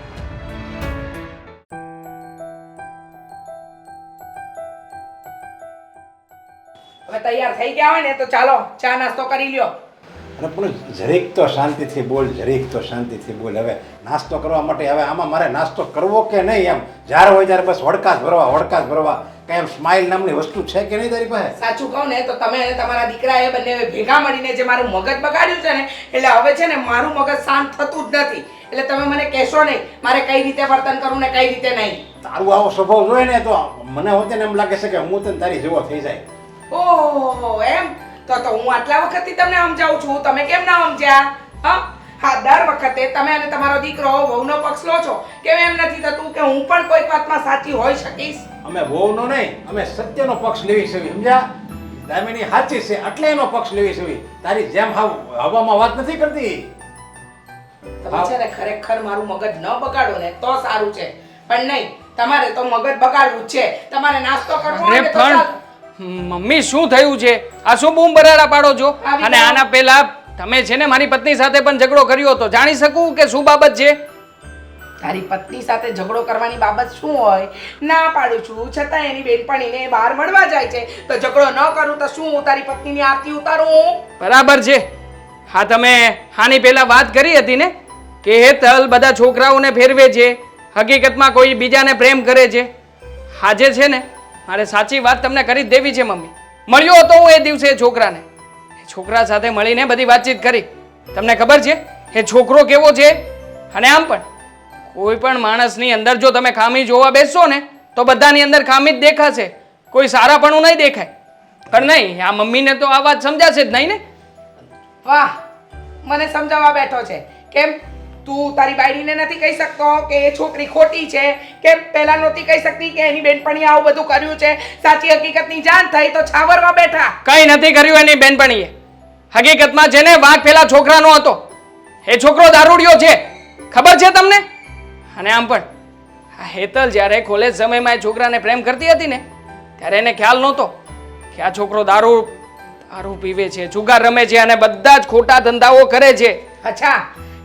હવે તૈયાર થઈ ગયા હોય ને તો ચાલો ચા નાસ્તો કરી લ્યો. અને પણ જરીક તો શાંતિથી બોલ, જરીક તો શાંતિથી બોલ. હવે નાસ્તો કરવા માટે હવે આમાં મારે નાસ્તો કરવો કે નહીં, એમ જ્યારે હોય ત્યારે બસ વડકા જ ભરવા. કઈ એમ સ્માઇલ નામની વસ્તુ છે કે નહીં તારી પાસે? સાચું કહું ને તો તમે અને તમારા દીકરાએ બંને ભેગા મળીને જે મારું મગજ બગાડ્યું છે ને, એટલે હવે છે ને મારું મગજ શાંત થતું જ નથી. એટલે તમે મને કહેશો નહીં મારે કઈ રીતે વર્તન કરવું ને કઈ રીતે નહીં. તારું આવો સ્વભાવ જોઈએ ને તો મને હોતે ને એમ લાગે છે કે હું તને તારી જેવો થઈ જાય. ઓહો, એમ તો હું આટલા વખતથી તમને સમજાવું છું, તમે કેમ ના સમજ્યા? હા, દર વખતે તમે અને તમારો દીકરો વહુનો પક્ષ લો છો. કેમ એમ નથી થતું કે હું પણ કોઈક વાતમાં સાચી હોઈ શકીશ? અમે વહુનો નહીં, અમે સત્યનો પક્ષ લેવી છે, સમજ્યા? દામિની સાચી છે એટલે એનો પક્ષ લેવી છે. તારી જેમ હવામાં વાત નથી કરતી. તમે છે ને ખરેખર મારું મગજ ન બગાડો ને તો સારું છે, પણ નહીં, તમારે તો મગજ બગાડવું જ છે. તમારે નાસ્તો કરવો હોય ને તો ચાલો. મમ્મી શું થયું છે? આ શું બૂમ બરાડા પાડો છો? અને આના પહેલા તમે છે ને મારી પત્ની સાથે પણ ઝઘડો કર્યો હતો, જાણી શકું કે શું બાબત છે? તારી પત્ની સાથે ઝઘડો કરવાની બાબત શું હોય? ના પાડું છું છતાં એની બેનપણીને બહાર મળવા જાય છે તો ઝઘડો ન કરું તો શું હું તારી પત્નીની આરતી ઉતારું? બરાબર છે. હા, તમે આની પહેલા વાત કરી હતી ને કે હેતલ બધા છોકરાઓને ફેરવે છે, હકીકતમાં કોઈ બીજાને પ્રેમ કરે છે. આજે છે ને મારે સાચી વાત તમને કરી જ દેવી છે મમ્મી. મળ્યો હતો હું એ દિવસે એ છોકરાને. એ છોકરા સાથે મળીને બધી વાતચીત કરી. તમને ખબર છે એ છોકરો કેવો છે? અને આમ પણ કોઈ પણ માણસની અંદર જો તમે ખામી જોવા બેસશો ને તો બધાની અંદર ખામી જ દેખાશે, કોઈ સારાપણું નહીં દેખાય. પણ નહીં, આ મમ્મીને તો આ વાત સમજાશે જ નહીં ને. વાહ, મને સમજાવવા બેઠો છે. કેમ તું તારી બાયડીને નથી કહી શકતો કે એ છોકરી ખોટી છે? કે પહેલા નહોતી કહી શકતી કે એની બેનપણીએ આવું બધું કર્યું છે? સાચી હકીકતની જાણ થઈ તો છાવરવા બેઠા. કઈ નથી કર્યું એની બેનપણીએ. હકીકતમાં છે ને વાંક પેલા છોકરાનો હતો. એ છોકરો દારૂડિયો છે, ખબર છે તમને? અને આમ પણ આ હેતલ જ્યારે કોલેજ સમયમાં એ છોકરાને પ્રેમ કરતી હતી ને ત્યારે એને ખ્યાલ નહોતો કે આ છોકરો દારૂ પીવે છે, જુગાર રમે છે અને બધા જ ખોટા ધંધાઓ કરે છે. અચ્છા,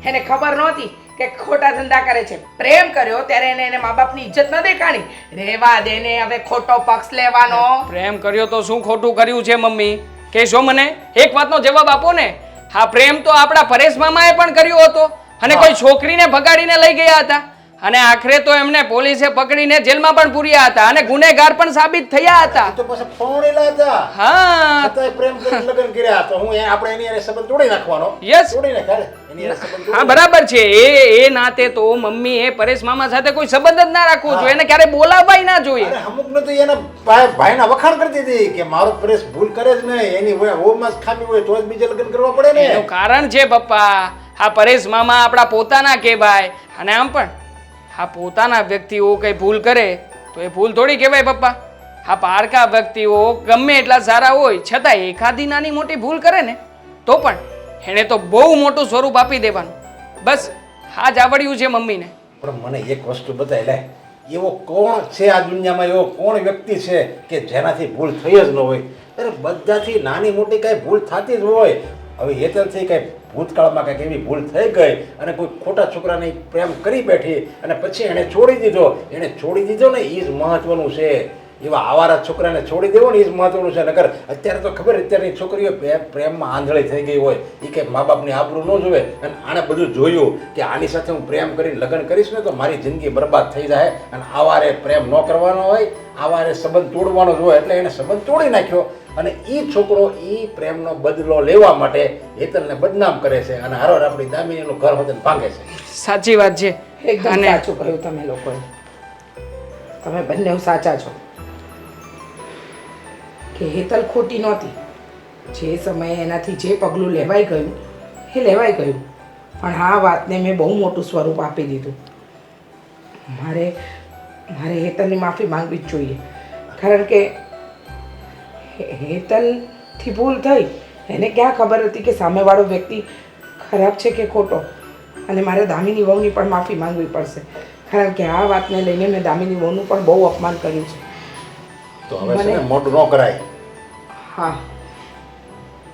એને ખબર નહોતી કે ખોટા ધંધા કરે છે. પ્રેમ કર્યો ત્યારે એને મા બાપની ઇજ્જત ન દેખાણી. રેવા દે ને, હવે ખોટો પક્ષ લેવાનો. પ્રેમ કર્યો તો શું ખોટું કર્યું છે મમ્મી? કહેશો મને? એક વાતનો જવાબ આપો ને. હા, પ્રેમ તો આપણા પરેશ મામાએ પણ કર્યો હતો અને કોઈ છોકરીને ભગાડીને લઈ ગયા હતા અને આખરે તો એમને પોલીસે પકડીને જેલમાં પણ પૂર્યા હતા અને ગુનેગાર પણ સાબિત થયા હતા. તો પછી પૌણેલા હતા. હા, છતાંય પ્રેમ કરીને લગ્ન કર્યા તો હું આપણે એની હારે સંબંધ તોડી નાખવાનો. યસ, તોડી નાખ એની હારે સંબંધ હા બરાબર છે. એ નાતે તો મમ્મી એ પરેશ મામા સાથે કોઈ સંબંધ જ ના રાખવો જોઈએ, એને ક્યારે બોલાવાય ના જોઈએ. અરે અમુક ને તો એના ભાઈના વખાણ કરતી હતી કે મારો પરેશ ભૂલ કરે જ નહીં, એની વહુમાં જ ખામી હોય તો જ બીજે લગ્ન કરવા પડે ને. એનું કારણ છે પપ્પા, આ પરેશ મામા આપણા પોતાના કહેવાય. અને આમ પણ આ પોતાના વ્યક્તિઓ કઈ ભૂલ કરે તો એ ભૂલ થોડી કહેવાય પપ્પા. આ પારકા વ્યક્તિઓ ગમે એટલા સારા હોય છતાં એકાદી નાની મોટી ભૂલ કરે ને તો પણ એણે તો બહુ મોટું સ્વરૂપ આપી દેવાનું. બસ આ જ આવડ્યું છે મમ્મીને. પણ મને એક વસ્તુ બતાવી લે, એવો કોણ છે આ દુનિયામાં, એવો કોણ વ્યક્તિ છે કે જેનાથી ભૂલ થઈ જ ન હોય? અરે બધાથી નાની મોટી કાંઈ ભૂલ થતી જ હોય. હવે હેતલથી કાંઈ ભૂતકાળમાં કાંઈક એવી ભૂલ થઈ ગઈ અને કોઈ ખોટા છોકરાને પ્રેમ કરી બેઠી અને પછી એણે છોડી દીધો ને એ જ મહત્વનું છે. એવા આવારા છોકરાને છોડી દેવો ને એ જ મહત્વનું છે. નકર અત્યારે તો ખબર, અત્યારની છોકરીઓ પ્રેમમાં આંધળી થઈ ગઈ હોય, એ કંઈ મા બાપની આબરૂ ન જોવે અને આણે બધું જોયું કે આની સાથે હું પ્રેમ કરીને લગ્ન કરીશ ને તો મારી જિંદગી બરબાદ થઈ જાય અને આવારે પ્રેમ ન કરવાનો હોય, આવારે સંબંધ તોડવાનો જ હોય. એટલે એને સંબંધ તોડી નાખ્યો અને એ છોકરો એ પ્રેમનો બદલો લેવા માટે હેતલને બદનામ કરે છે અને હારોર આપણી દામિનીનું ઘર હોતે ભાંગે છે. સાચી વાત છે. એકદમ સાચું કહ્યું તમે લોકોએ. તમે બંને સાચા છો કે હેતલ ખોટી નહોતી. જે સમયે એનાથી જે પગલું લેવાઈ ગયું એ લેવાઈ ગયું, પણ આ વાતને મેં બહુ મોટું સ્વરૂપ આપી દીધું. મારે હેતલની માફી માંગવી જ જોઈએ, કારણ કે હેતલથી ભૂલ થઈ. એને ક્યાં ખબર હતી કે સામેવાળો વ્યક્તિ ખરાબ છે કે ખોટો? અને મારે દામિની વહુની પણ માફી માંગવી પડશે, કારણ કે આ વાતને લઈને મેં દામિની વહુનું પણ બહુ અપમાન કર્યું છે. તો હવે છે ને મોઢું ન કરાય. હા,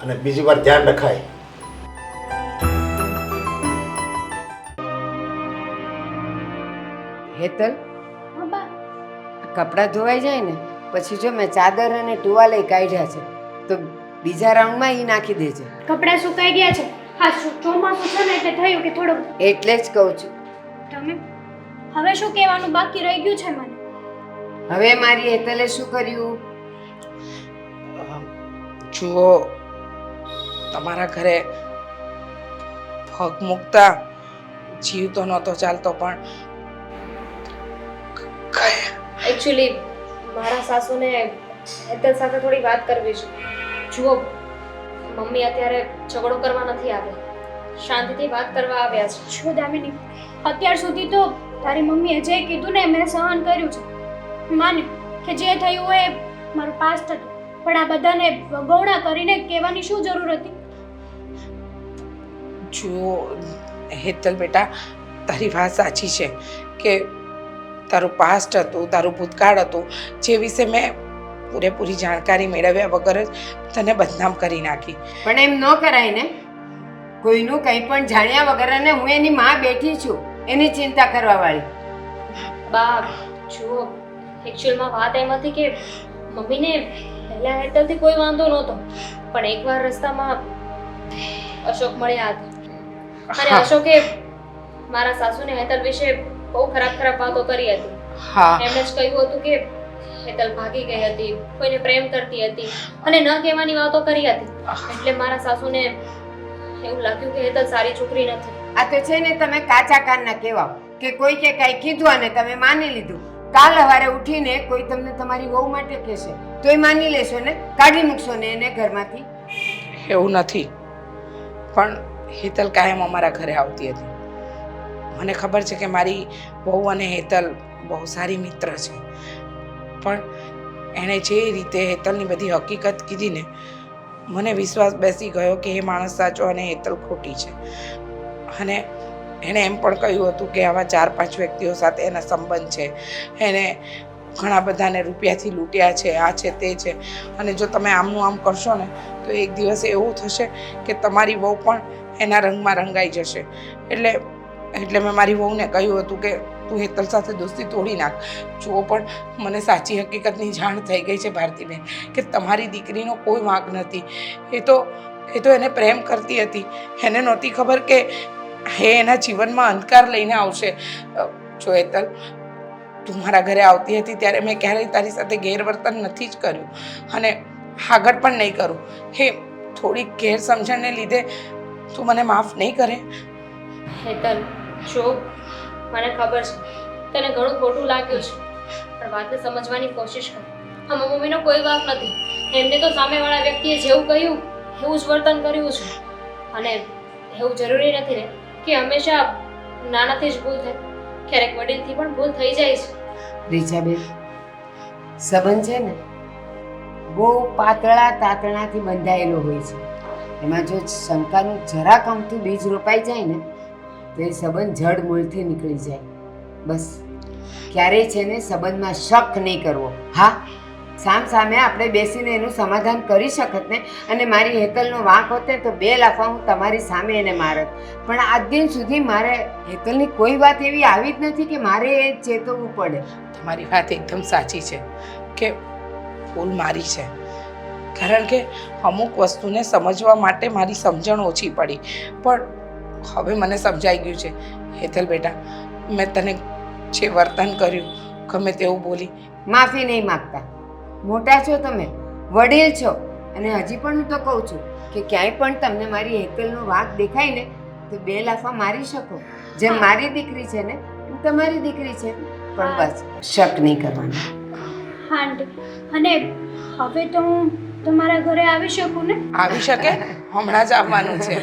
અને બીજી વાર ધ્યાન રખાય. હેતલ, હા બા. કપડાં ધોવાઈ જાય ને પછી જો મેં ચાદર અને ટુવાલે કાઢ્યા છે તો બીજા રાઉન્ડમાં એ નાખી દેજે. કપડાં સુકાઈ ગયા છે. હા, ચોમાસું છે ને એટલે થયું કે થોડુંક. એટલે જ કહું છું. તમે હવે શું કહેવાનું બાકી રહી ગયું છે મને? હવે મારી હેતલે શું કર્યું? જુઓ, તમારા ઘરે પગ મૂકતા જીવ તો નહોતો ચાલતો, પણ એકચ્યુઅલી મારા સાસુને હેતલ સાથે થોડી વાત કરવી છે. જુઓ, મમ્મી અત્યારે ઝઘડો કરવા નથી આવ્યા, શાંતિથી વાત કરવા આવ્યા છે. શું દામિની, અત્યાર સુધી તો તારી મમ્મીએ જે કીધું ને મેં સહન કર્યું છે. માન્યું કે જે થયું હોય એ મારું પાસ્ટ હતું, પણ આ બધાને ગૌણા કરીને કહેવાની શું જરૂર હતી? જુઓ હેતલ બેટા, તારી વાત સાચી છે કે તારું પાસ્ટ હતું, તારું ભૂતકાળ હતું, જે વિશે મેં પૂરેપૂરી જાણકારી મેળવ્યા વગર જ તને બદનામ કરી નાખી. પણ એમ ન કરાય ને, કોઈનું કંઈ પણ જાણ્યા વગર. અને હું એની માં બેઠી છું, એની ચિંતા કરવા વાળી. બા જુઓ, એકચ્યુઅલમાં વાત એમ હતી કે મમ્મીને પહેલા હેતલથી કોઈ વાંધો નહોતો, પણ એકવાર રસ્તામાં અશોક મળ્યા હતા અને અશોકે મારા સાસુને હેતલ વિશે બહુ ખરાબ વાતો કરી હતી. હા, એમણે જ કહ્યું હતું કે હેતલ ભાગી ગઈ હતી, કોઈને પ્રેમ કરતી હતી અને ન કહેવાની વાતો કરી હતી. એટલે મારા સાસુને એવું લાગ્યું કે હેતલ સારી છોકરી નથી. આ તો છે ને તમે કાચા કાનના કહેવા કે કોઈ કે કાંઈ કીધું અને તમે માની લીધું. કાલ સવારે ઉઠીને કોઈ તમને તમારી વહુ માટે કહેશે તોય માની લેશો ને, કાઢી મૂકશો ને એને ઘરમાંથી. એવું નથી, પણ હેતલ કાયમ અમારા ઘરે આવતી હતી. મને ખબર છે કે મારી વહુ અને હેતલ બહુ સારી મિત્ર છે, પણ એણે જે રીતે હેતલની બધી હકીકત કીધી ને, મને વિશ્વાસ બેસી ગયો કે એ માણસ સાચો અને હેતલ ખોટી છે. અને એણે એમ પણ કહ્યું હતું કે આવા 4-5 વ્યક્તિઓ સાથે એના સંબંધ છે, એને ઘણા બધાને રૂપિયાથી લૂંટ્યા છે, આ છે તે છે, અને જો તમે આમનું આમ કરશો ને તો એક દિવસ એવું થશે કે તમારી વહુ પણ એના રંગમાં રંગાઈ જશે. એટલે મેં મારી વહુને કહ્યું હતું કે તું હેતલ સાથે દોસ્તી તોડી નાખ. જુઓ, પણ મને સાચી હકીકતની જાણ થઈ ગઈ છે ભારતીબેન કે તમારી દીકરીનો કોઈ વાંક નથી. એ તો એને પ્રેમ કરતી હતી. એને નહોતી ખબર કે એ એના જીવનમાં અંધકાર લઈને આવશે. જો હેતલ, તું મારા ઘરે આવતી હતી ત્યારે મેં ક્યારેય તારી સાથે ગેરવર્તન નથી જ કર્યું અને આગળ પણ નહીં કરું. હે, થોડીક ગેરસમજણને લીધે તું મને માફ નહીં કરે? હેતલ, જો મને ખબર છે તને ઘણું ખોટું લાગ્યું છે, પણ વાતને સમજવાની કોશિશ કર. આમાં મમ્મીનો કોઈ વાંક નથી. એમને તો સામેવાળા વ્યક્તિએ જેવું કહ્યું એવું જ વર્તન કર્યું છે. અને એવું જરૂરી નથી ને કે હંમેશા નાનાથી જ ભૂલ થાય, ક્યારેક વડીલથી પણ ભૂલ થઈ જાય છે. રીચાબેન, સંબંધ છે ને બહુ પાતળા તાતણાથી બંધાયેલો હોય છે. એમાં જો શંકાનું જરા કમતું બીજ રોપાઈ જાય ને તો એ સંબંધ જડ મૂળથી નીકળી જાય. બસ ક્યારેય છે ને સંબંધમાં શક નહીં કરવો. હા, સામે આપણે બેસીને એનું સમાધાન કરી શકત ને, અને મારી હેતલનો વાંક હોત ને તો 2 લાફા હું તમારી સામે એને મારત. પણ આજ દિન સુધી મારે હેતલની કોઈ વાત એવી આવી જ નથી કે મારે એ ચેતવવું પડે. તમારી વાત એકદમ સાચી છે કે ભૂલ મારી છે, કારણ કે અમુક વસ્તુને સમજવા માટે મારી સમજણ ઓછી પડી. પણ હવે મને સમજાઈ ગયું છે. હેતલ બેટા, મેં તને જે વર્તન કર્યું, ગમે તેવું બોલી, માફી નહીં માગતા. મોટા છો તમે, વડીલ છો, અને હજી પણ હું તો કહું છું કે ક્યાંય પણ તમને મારી હેતલનો વાંક દેખાય ને તો 2 લાફા મારી શકો. જેમ મારી દીકરી છે ને એમ તમારી દીકરી છે, પણ બસ શક નહીં કરવાનો. હા આંટી, અને હવે તો હું તમારા ઘરે આવી શકું ને? આવી શકે, હમણાં જ આવવાનું છે.